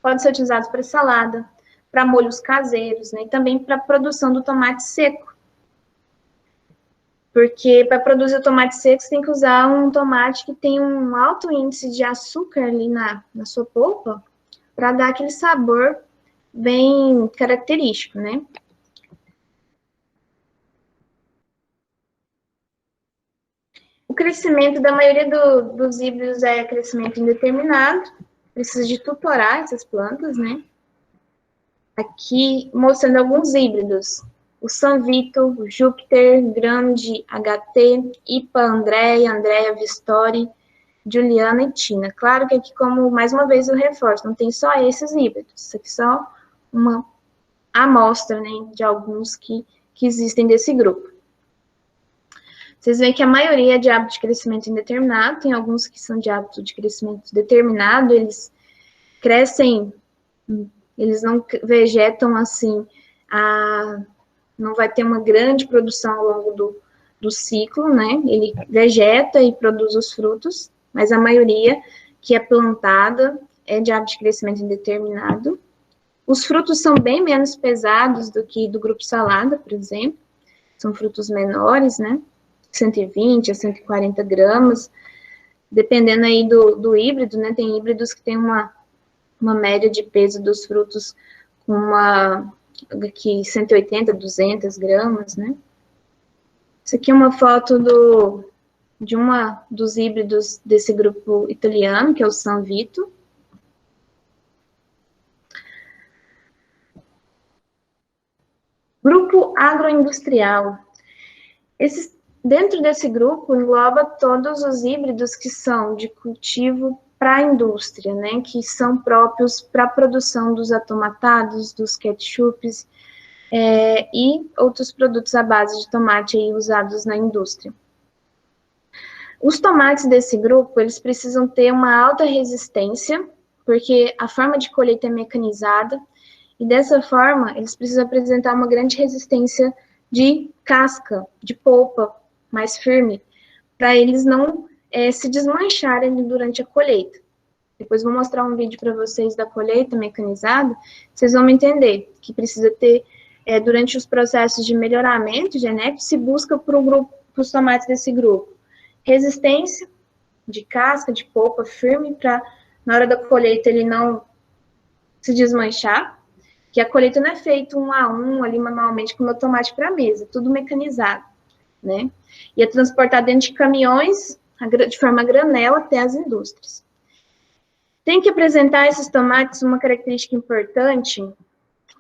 podem ser utilizados para salada, para molhos caseiros, né, e também para a produção do tomate seco. Porque para produzir o tomate seco, você tem que usar um tomate que tem um alto índice de açúcar ali na sua polpa, para dar aquele sabor bem característico, né? O crescimento da maioria dos híbridos é crescimento indeterminado, precisa de tutorar essas plantas, né? Aqui, mostrando alguns híbridos. O San Vito, o Júpiter, Grande, HT, Ipa, Andréia, Vistori, Juliana e Tina. Claro que aqui, como mais uma vez eu reforço, não tem só esses híbridos. Isso aqui é só uma amostra, né, de alguns que existem desse grupo. Vocês veem que a maioria é de hábito de crescimento indeterminado, tem alguns que são de hábito de crescimento determinado, eles crescem, eles não vegetam assim, não vai ter uma grande produção ao longo do ciclo, né? Ele vegeta e produz os frutos, mas a maioria que é plantada é de hábito de crescimento indeterminado. Os frutos são bem menos pesados do que do grupo salada, por exemplo, são frutos menores, né? 120 a 140 gramas, dependendo aí do híbrido, né? Tem híbridos que tem uma média de peso dos frutos com aqui 180, 200 gramas, né? Isso aqui é uma foto de dos híbridos desse grupo italiano, que é o San Vito. Grupo agroindustrial. Dentro desse grupo, engloba todos os híbridos que são de cultivo para a indústria, né, que são próprios para a produção dos atomatados, dos ketchups, e outros produtos à base de tomate aí usados na indústria. Os tomates desse grupo, eles precisam ter uma alta resistência, porque a forma de colheita é mecanizada, e dessa forma, eles precisam apresentar uma grande resistência de casca, de polpa mais firme, para eles não se desmancharem durante a colheita. Depois vou mostrar um vídeo para vocês da colheita mecanizada, vocês vão entender que precisa ter, durante os processos de melhoramento genético, se busca para os tomates desse grupo, resistência de casca, de polpa firme, para na hora da colheita ele não se desmanchar, que a colheita não é feita 1 a 1 ali manualmente como o tomate para mesa, tudo mecanizado, né? E é transportado dentro de caminhões, de forma a granel, até as indústrias. Tem que apresentar esses tomates uma característica importante,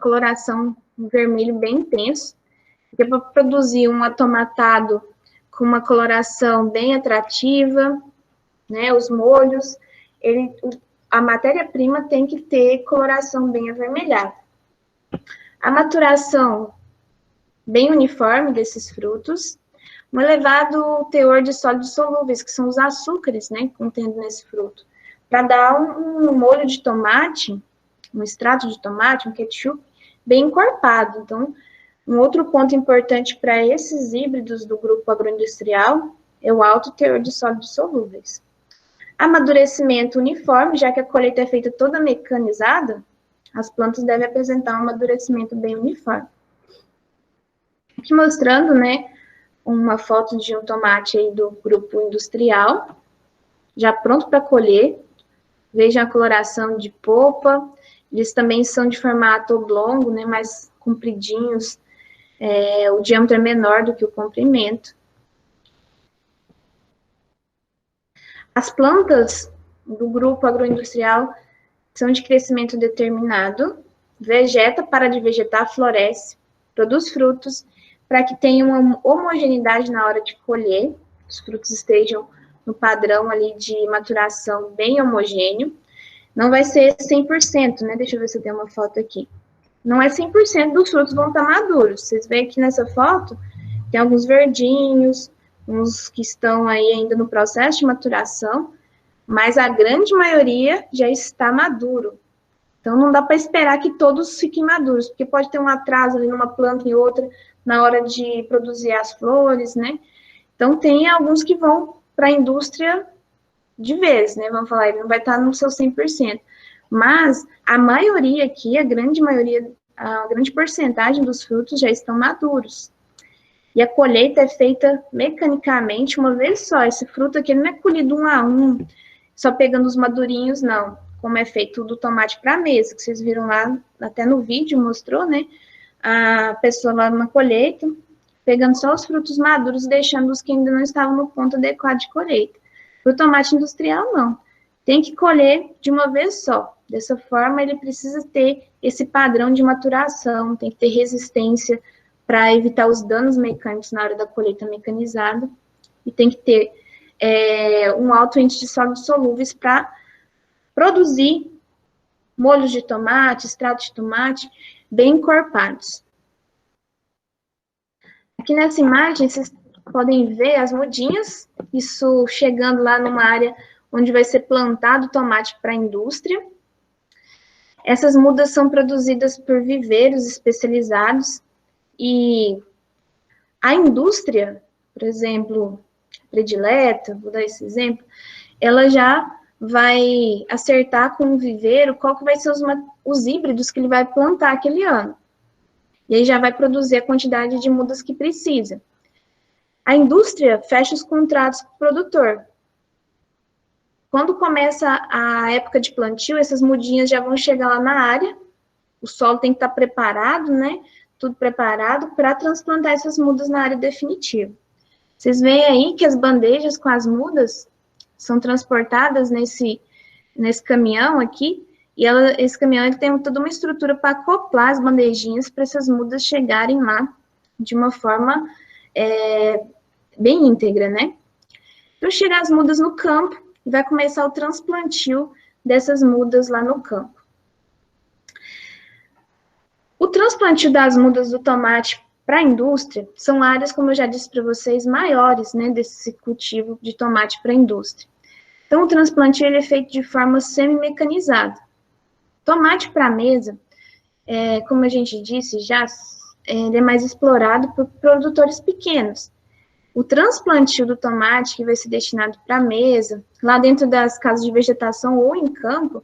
coloração vermelho bem intenso, porque para produzir um atomatado com uma coloração bem atrativa, né, os molhos, a matéria-prima tem que ter coloração bem avermelhada. A maturação bem uniforme desses frutos, um elevado teor de sólidos solúveis, que são os açúcares, né, contendo nesse fruto, para dar um molho de tomate, um extrato de tomate, um ketchup, bem encorpado. Então, um outro ponto importante para esses híbridos do grupo agroindustrial é o alto teor de sólidos solúveis. Amadurecimento uniforme, já que a colheita é feita toda mecanizada, as plantas devem apresentar um amadurecimento bem uniforme. Aqui mostrando, né, uma foto de um tomate aí do grupo industrial, já pronto para colher. Vejam a coloração de polpa, eles também são de formato oblongo, né, mais compridinhos, o diâmetro é menor do que o comprimento. As plantas do grupo agroindustrial são de crescimento determinado, vegeta, para de vegetar, floresce, produz frutos, para que tenha uma homogeneidade na hora de colher, os frutos estejam no padrão ali de maturação bem homogêneo. Não vai ser 100%, né? Deixa eu ver se eu tenho uma foto aqui. Não é 100% dos frutos vão estar maduros. Vocês veem aqui nessa foto, tem alguns verdinhos, uns que estão aí ainda no processo de maturação, mas a grande maioria já está maduro. Então, não dá para esperar que todos fiquem maduros, porque pode ter um atraso ali numa planta e outra na hora de produzir as flores, né? Então, tem alguns que vão para a indústria de vez, né? Vamos falar, ele não vai estar no seu 100%. Mas a maioria aqui, a grande porcentagem dos frutos já estão maduros. E a colheita é feita mecanicamente uma vez só. Esse fruto aqui não é colhido 1 a 1, só pegando os madurinhos, não. Como é feito do tomate para a mesa, que vocês viram lá, até no vídeo mostrou, né? A pessoa lá na colheita, pegando só os frutos maduros e deixando os que ainda não estavam no ponto adequado de colheita. Para o tomate industrial, não. Tem que colher de uma vez só. Dessa forma, ele precisa ter esse padrão de maturação, tem que ter resistência para evitar os danos mecânicos na hora da colheita mecanizada, e tem que ter um alto índice de sólidos solúveis para produzir molhos de tomate, extrato de tomate, bem encorpados. Aqui nessa imagem, vocês podem ver as mudinhas, isso chegando lá numa área onde vai ser plantado tomate para a indústria. Essas mudas são produzidas por viveiros especializados, e a indústria, por exemplo, predileta, vou dar esse exemplo, ela já vai acertar com o viveiro qual que vai ser os híbridos que ele vai plantar aquele ano. E aí já vai produzir a quantidade de mudas que precisa. A indústria fecha os contratos com o produtor. Quando começa a época de plantio, essas mudinhas já vão chegar lá na área, o solo tem que estar preparado, né? Tudo preparado para transplantar essas mudas na área definitiva. Vocês veem aí que as bandejas com as mudas são transportadas nesse caminhão aqui, E esse caminhão ele tem toda uma estrutura para acoplar as bandejinhas para essas mudas chegarem lá de uma forma bem íntegra, né? Então, chega as mudas no campo e vai começar o transplantio dessas mudas lá no campo. O transplantio das mudas do tomate para a indústria são áreas, como eu já disse para vocês, maiores, né, desse cultivo de tomate para a indústria. Então, o transplantio ele é feito de forma semi-mecanizada. Tomate para mesa, como a gente disse já, ele é mais explorado por produtores pequenos. O transplantio do tomate, que vai ser destinado para mesa, lá dentro das casas de vegetação ou em campo,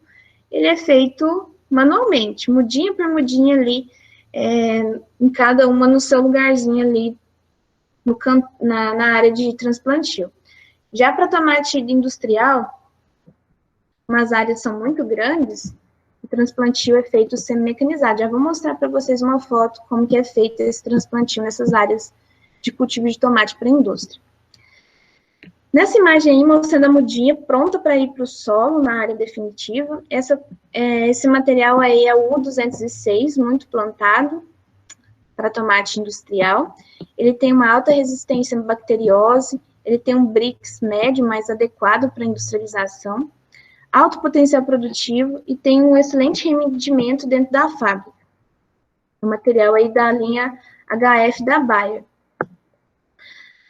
ele é feito manualmente, mudinha por mudinha ali, em cada uma no seu lugarzinho ali, no campo, na área de transplantio. Já para tomate industrial, como as áreas são muito grandes, o transplantio é feito semi-mecanizado. Já vou mostrar para vocês uma foto como que é feito esse transplantio nessas áreas de cultivo de tomate para a indústria. Nessa imagem aí, mostrando a mudinha pronta para ir para o solo, na área definitiva. Esse material aí é o U206, muito plantado para tomate industrial. Ele tem uma alta resistência à bacteriose, ele tem um Brix médio, mais adequado para industrialização, alto potencial produtivo e tem um excelente rendimento dentro da fábrica. O material aí da linha HF da Bayer.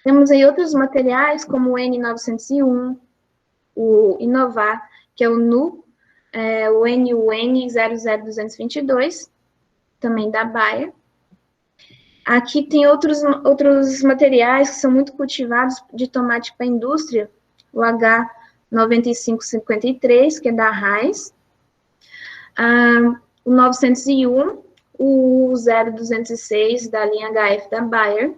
Temos aí outros materiais, como o N901, o Inovar, que é o NU, o NUN00222, também da Bayer. Aqui tem outros materiais que são muito cultivados de tomate para a indústria, o H9553, que é da Raiz, o 901, o 0206, da linha HF da Bayer,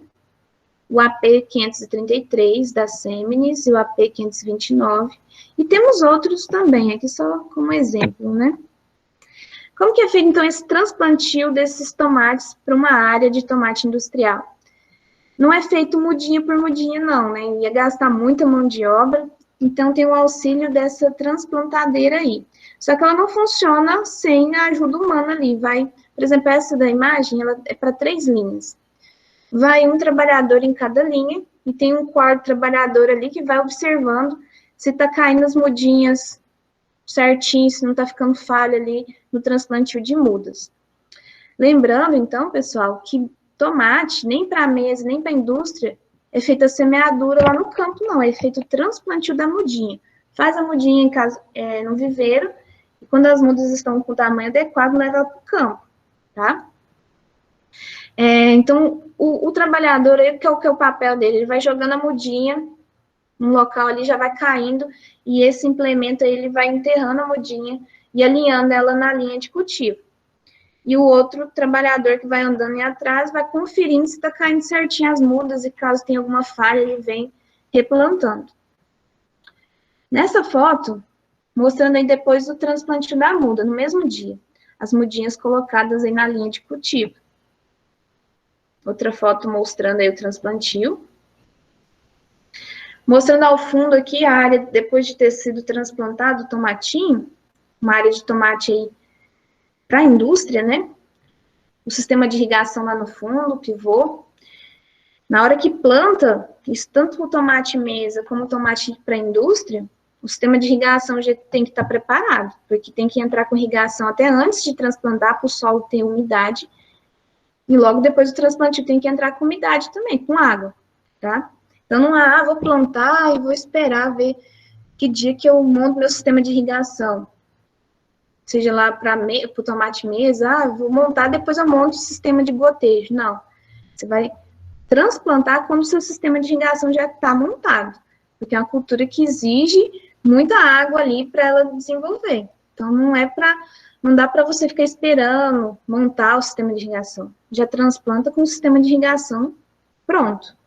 o AP533 da Seminis e o AP529, e temos outros também, aqui só como exemplo, né? Como que é feito, então, esse transplantio desses tomates para uma área de tomate industrial? Não é feito mudinha por mudinha, não, né? Ia gastar muita mão de obra, então tem o auxílio dessa transplantadeira aí. Só que ela não funciona sem a ajuda humana ali, por exemplo, essa da imagem, ela é para 3 linhas. Vai um trabalhador em cada linha, e tem um quarto trabalhador ali que vai observando se está caindo as mudinhas certinho, se não está ficando falha ali no transplantio de mudas. Lembrando, então, pessoal, que tomate, nem para a mesa, nem para a indústria, é feita a semeadura lá no campo, não, é feito o transplantio da mudinha. Faz a mudinha em casa, no viveiro, e quando as mudas estão com o tamanho adequado, leva para o campo, tá? Então, o trabalhador, que é o papel dele? Ele vai jogando a mudinha no local ali, já vai caindo, e esse implemento aí, ele vai enterrando a mudinha e alinhando ela na linha de cultivo. E o outro trabalhador que vai andando atrás vai conferindo se está caindo certinho as mudas, e caso tenha alguma falha, ele vem replantando. Nessa foto, mostrando aí depois do transplantio da muda, no mesmo dia, as mudinhas colocadas aí na linha de cultivo. Outra foto mostrando aí o transplantio. Mostrando ao fundo aqui a área, depois de ter sido transplantado o tomatinho, uma área de tomate aí para a indústria, né? O sistema de irrigação lá no fundo, o pivô. Na hora que planta, isso tanto o tomate mesa como o tomate para a indústria, o sistema de irrigação já tem que estar preparado, porque tem que entrar com irrigação até antes de transplantar, para o solo ter umidade. E logo depois do transplantio tem que entrar com umidade também, com água, tá? Então, não é, vou plantar e vou esperar ver que dia que eu monto meu sistema de irrigação. Seja lá para o tomate mesa, vou montar, depois eu monto o sistema de gotejo. Não, você vai transplantar quando o seu sistema de irrigação já está montado, porque é uma cultura que exige muita água ali para ela desenvolver. Então, não dá para você ficar esperando montar o sistema de irrigação. Já transplanta com o sistema de irrigação pronto.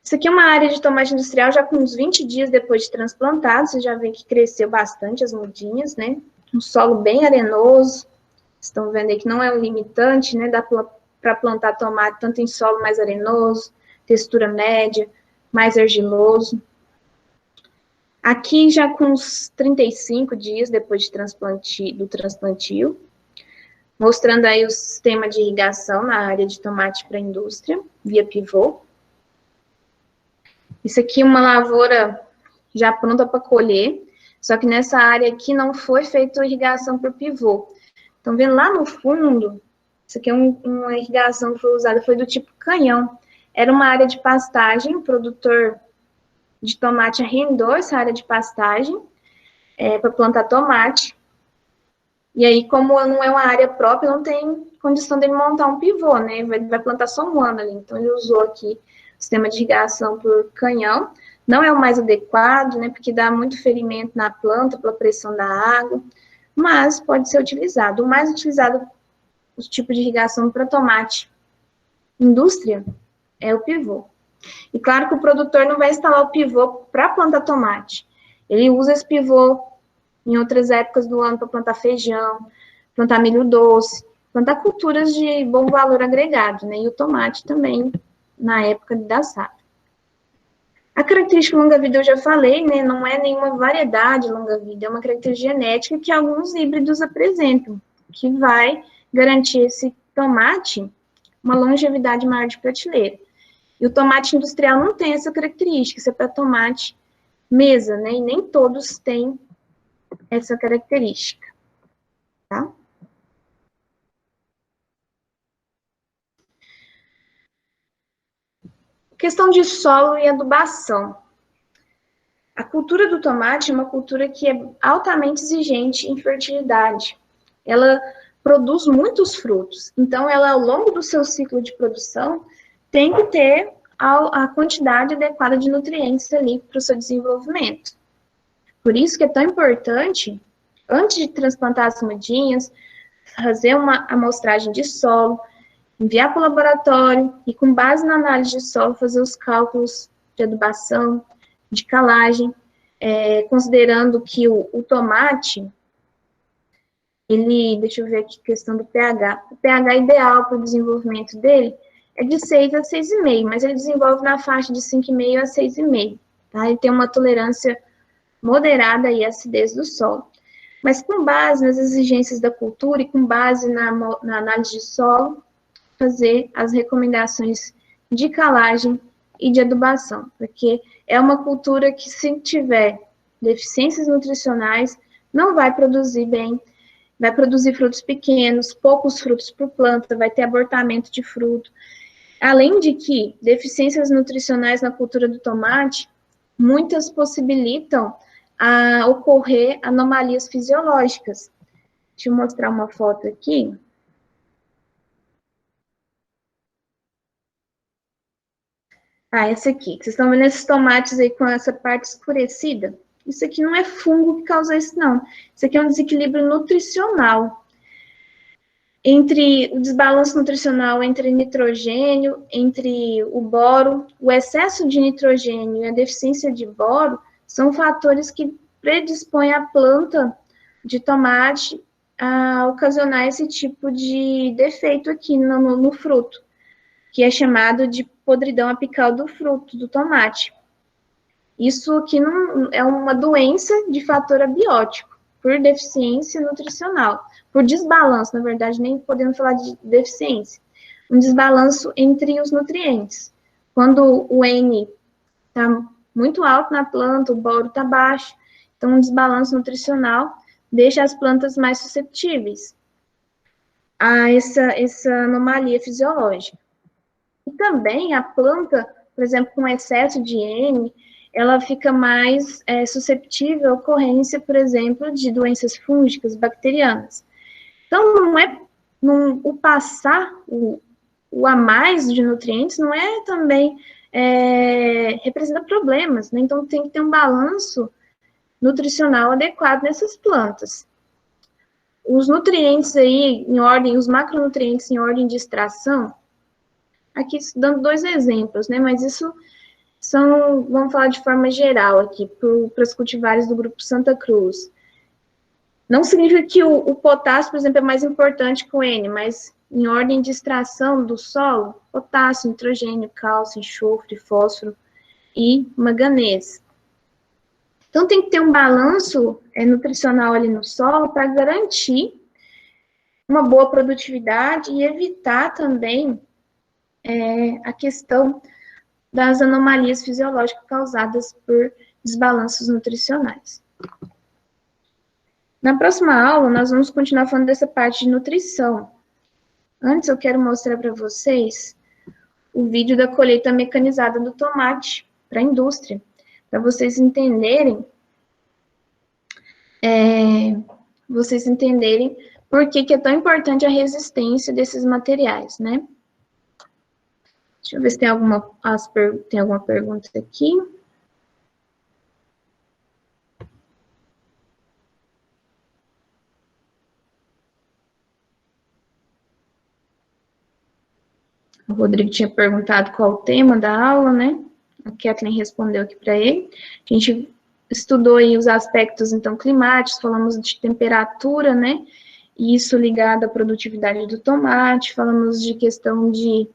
Isso aqui é uma área de tomate industrial já com uns 20 dias depois de transplantado. Você já vê que cresceu bastante as mudinhas, né? Um solo bem arenoso. Estão vendo aí que não é um limitante, né? Dá para plantar tomate tanto em solo mais arenoso, textura média, mais argiloso. Aqui já com uns 35 dias depois do transplantio, mostrando aí o sistema de irrigação na área de tomate para a indústria, via pivô. Isso aqui é uma lavoura já pronta para colher, só que nessa área aqui não foi feita irrigação por pivô. Estão vendo lá no fundo? Isso aqui é uma irrigação que foi usada, foi do tipo canhão. Era uma área de pastagem, o produtor de tomate arrendou essa área de pastagem para plantar tomate. E aí, como não é uma área própria, não tem condição dele montar um pivô, né? Vai plantar só um ano ali. Então, ele usou aqui o sistema de irrigação por canhão. Não é o mais adequado, né? Porque dá muito ferimento na planta pela pressão da água, mas pode ser utilizado. O mais utilizado, o tipo de irrigação para tomate indústria, é o pivô. E claro que o produtor não vai instalar o pivô para plantar tomate. Ele usa esse pivô em outras épocas do ano para plantar feijão, plantar milho doce, plantar culturas de bom valor agregado, né? E o tomate também na época da safra. A característica longa-vida eu já falei, né? Não é nenhuma variedade longa-vida, é uma característica genética que alguns híbridos apresentam, que vai garantir esse tomate uma longevidade maior de prateleira. E o tomate industrial não tem essa característica, isso é para tomate mesa, né? E nem todos têm essa característica, tá? Questão de solo e adubação. A cultura do tomate é uma cultura que é altamente exigente em fertilidade. Ela produz muitos frutos, então ela, ao longo do seu ciclo de produção, tem que ter a quantidade adequada de nutrientes ali para o seu desenvolvimento. Por isso que é tão importante, antes de transplantar as mudinhas, fazer uma amostragem de solo, enviar para o laboratório e, com base na análise de solo, fazer os cálculos de adubação, de calagem, considerando que o tomate, ele, deixa eu ver aqui, questão do pH. O pH ideal para o desenvolvimento dele é de 6 a 6,5, mas ele desenvolve na faixa de 5,5 a 6,5, tá? Ele tem uma tolerância moderada à acidez do solo. Mas com base nas exigências da cultura e com base na análise de solo, fazer as recomendações de calagem e de adubação, porque é uma cultura que, se tiver deficiências nutricionais, não vai produzir bem, vai produzir frutos pequenos, poucos frutos por planta, vai ter abortamento de fruto. Além de que deficiências nutricionais na cultura do tomate, muitas possibilitam a ocorrer anomalias fisiológicas. Deixa eu mostrar uma foto aqui. Essa aqui. Vocês estão vendo esses tomates aí com essa parte escurecida? Isso aqui não é fungo que causa isso, não. Isso aqui é um desequilíbrio nutricional. Entre o desbalanço nutricional entre nitrogênio, entre o boro, o excesso de nitrogênio e a deficiência de boro são fatores que predispõem a planta de tomate a ocasionar esse tipo de defeito aqui no fruto, que é chamado de podridão apical do fruto, do tomate. Isso aqui não é uma doença de fator abiótico, por deficiência nutricional, por desbalanço, na verdade, nem podemos falar de deficiência, um desbalanço entre os nutrientes. Quando o N está muito alto na planta, o boro está baixo, então um desbalanço nutricional deixa as plantas mais suscetíveis a essa anomalia fisiológica. E também a planta, por exemplo, com excesso de N, ela fica mais susceptível à ocorrência, por exemplo, de doenças fúngicas, bacterianas. Então, o passar, o a mais de nutrientes, não é também, representa problemas, né? Então, tem que ter um balanço nutricional adequado nessas plantas. Os nutrientes aí, em ordem, os macronutrientes em ordem de extração, aqui dando 2 exemplos, né? Mas isso vamos falar de forma geral aqui, para os cultivares do grupo Santa Cruz. Não significa que o potássio, por exemplo, é mais importante que o N, mas em ordem de extração do solo, potássio, nitrogênio, cálcio, enxofre, fósforo e manganês. Então, tem que ter um balanço nutricional ali no solo para garantir uma boa produtividade e evitar também a questão das anomalias fisiológicas causadas por desbalanços nutricionais. Na próxima aula, nós vamos continuar falando dessa parte de nutrição. Antes, eu quero mostrar para vocês o vídeo da colheita mecanizada do tomate para a indústria, para vocês entenderem por que é tão importante a resistência desses materiais, né? Deixa eu ver se tem alguma pergunta aqui. O Rodrigo tinha perguntado qual o tema da aula, né? A Kathleen respondeu aqui para ele. A gente estudou aí os aspectos, então, climáticos, falamos de temperatura, né? E isso ligado à produtividade do tomate, falamos de questão de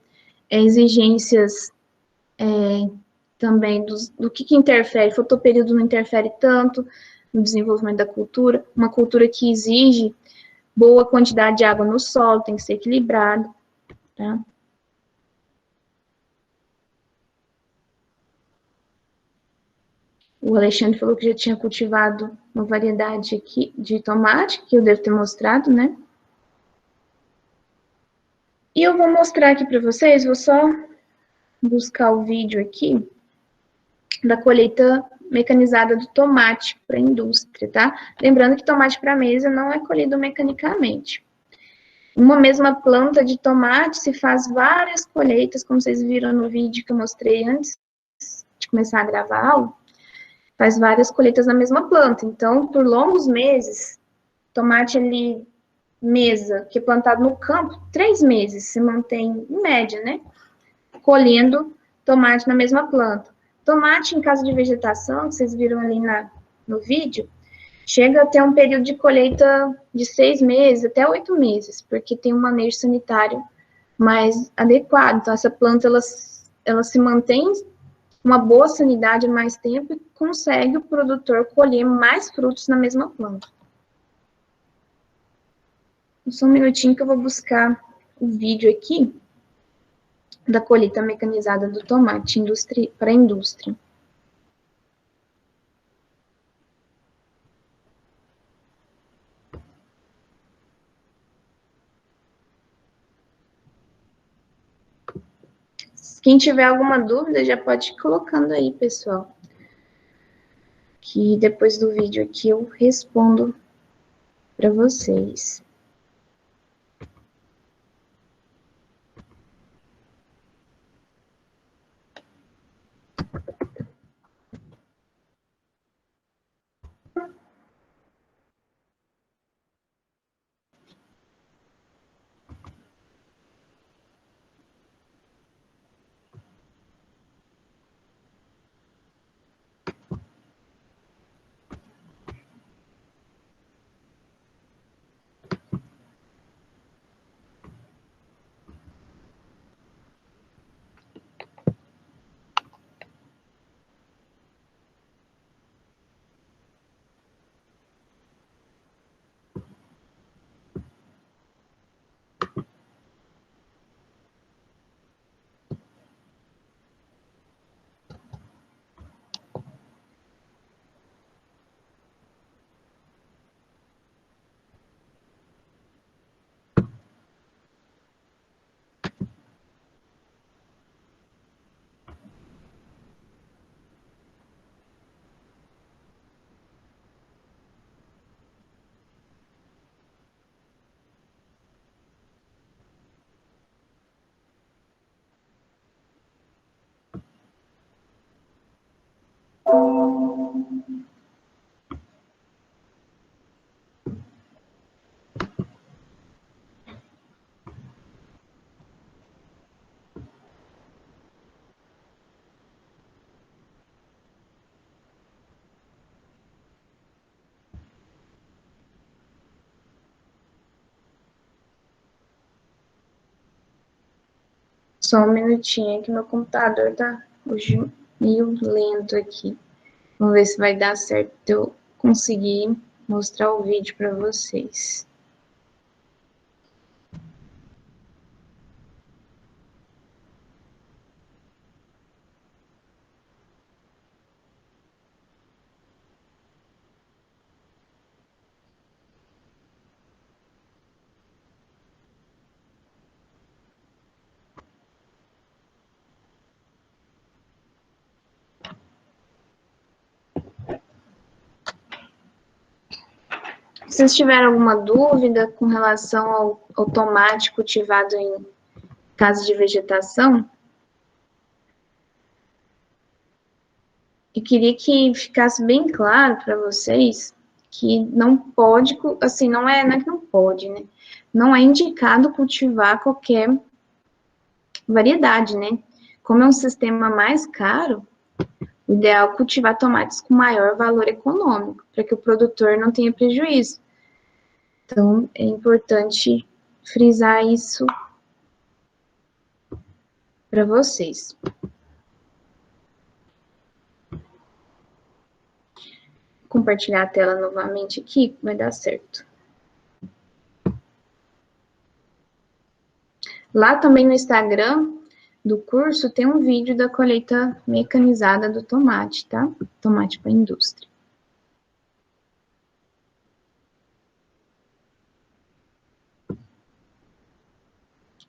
exigências também do que interfere, fotoperíodo não interfere tanto no desenvolvimento da cultura, uma cultura que exige boa quantidade de água no solo, tem que ser equilibrado, tá? O Alexandre falou que já tinha cultivado uma variedade aqui de tomate, que eu devo ter mostrado, né? E eu vou mostrar aqui para vocês, vou só buscar o vídeo aqui da colheita mecanizada do tomate para a indústria, tá? Lembrando que tomate para mesa não é colhido mecanicamente. Uma mesma planta de tomate se faz várias colheitas, como vocês viram no vídeo que eu mostrei antes de começar a gravar a aula, faz várias colheitas na mesma planta. Então, por longos meses, tomate ali, mesa, que é plantado no campo, 3 meses se mantém, em média, né? Colhendo tomate na mesma planta. Tomate em caso de vegetação, que vocês viram ali no vídeo, chega a ter um período de colheita de 6 meses até 8 meses, porque tem um manejo sanitário mais adequado. Então, essa planta, ela se mantém uma boa sanidade mais tempo e consegue o produtor colher mais frutos na mesma planta. Só um minutinho que eu vou buscar o vídeo aqui da colheita mecanizada do tomate para a indústria. Quem tiver alguma dúvida, já pode ir colocando aí, pessoal. Que depois do vídeo aqui eu respondo para vocês. Só um minutinho que meu computador tá hoje meio lento aqui. Vamos ver se vai dar certo eu conseguir mostrar o vídeo para vocês. Se vocês tiverem alguma dúvida com relação ao tomate cultivado em casa de vegetação, eu queria que ficasse bem claro para vocês que não pode, assim, não é que não pode, né? Não é indicado cultivar qualquer variedade, né? Como é um sistema mais caro, o ideal é cultivar tomates com maior valor econômico, para que o produtor não tenha prejuízo. Então, é importante frisar isso para vocês. Compartilhar a tela novamente aqui, vai dar certo. Lá também no Instagram do curso tem um vídeo da colheita mecanizada do tomate, tá? Tomate para indústria.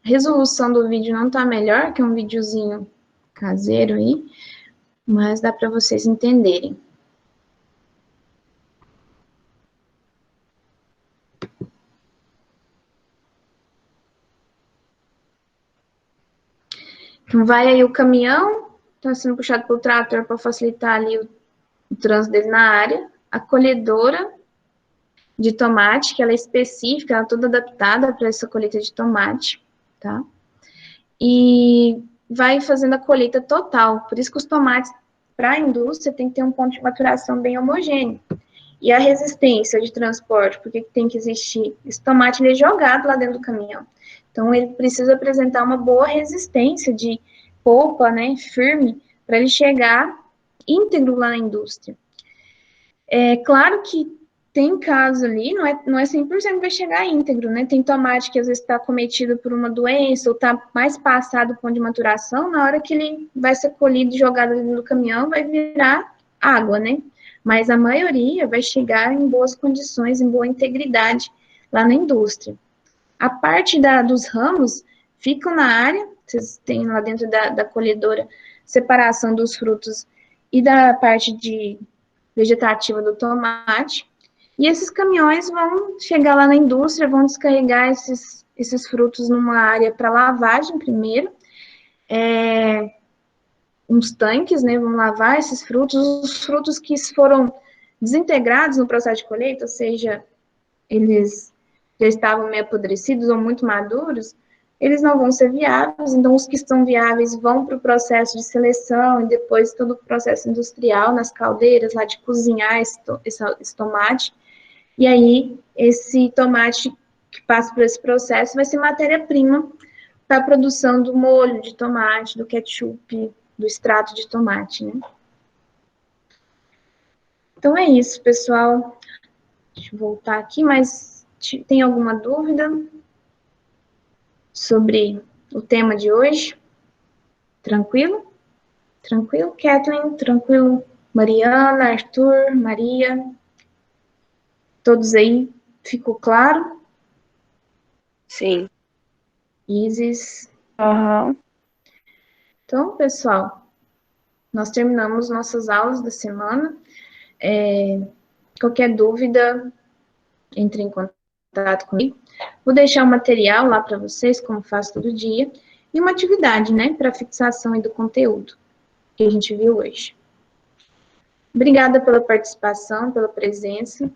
A resolução do vídeo não tá melhor, que é um videozinho caseiro aí, mas dá para vocês entenderem. Então, vai aí o caminhão, está sendo puxado pelo trator para facilitar ali o trânsito dele na área. A colhedora de tomate, que ela é específica, ela é toda adaptada para essa colheita de tomate, tá? E vai fazendo a colheita total. Por isso que os tomates, para a indústria, tem que ter um ponto de maturação bem homogêneo. E a resistência de transporte, porque tem que existir? Esse tomate ele é jogado lá dentro do caminhão. Então, ele precisa apresentar uma boa resistência de polpa, né, firme, para ele chegar íntegro lá na indústria. É claro que tem casos ali, não é 100% que vai chegar íntegro, né? Tem tomate que às vezes está cometido por uma doença ou está mais passado do ponto de maturação, na hora que ele vai ser colhido e jogado ali no caminhão, vai virar água, né? Mas a maioria vai chegar em boas condições, em boa integridade lá na indústria. A parte dos ramos ficam na área, vocês têm lá dentro da colhedora separação dos frutos e da parte vegetativa do tomate. E esses caminhões vão chegar lá na indústria, vão descarregar esses frutos numa área para lavagem primeiro, uns tanques, né, vão lavar esses frutos, os frutos que foram desintegrados no processo de colheita, ou seja, eles já estavam meio apodrecidos ou muito maduros, eles não vão ser viáveis, então os que estão viáveis vão para o processo de seleção e depois todo o processo industrial nas caldeiras, lá de cozinhar esse tomate, e aí esse tomate que passa por esse processo vai ser matéria-prima para a produção do molho de tomate, do ketchup, do extrato de tomate, né? Então é isso, pessoal. Deixa eu voltar aqui, mas tem alguma dúvida sobre o tema de hoje? Tranquilo? Tranquilo, Kathleen? Tranquilo? Mariana, Arthur, Maria? Todos aí? Ficou claro? Sim. Isis? Aham. Então, pessoal, nós terminamos nossas aulas da semana. Qualquer dúvida, entre em contato comigo. Vou deixar o material lá para vocês, como faço todo dia, e uma atividade, né, para fixação aí do conteúdo que a gente viu hoje. Obrigada pela participação, pela presença.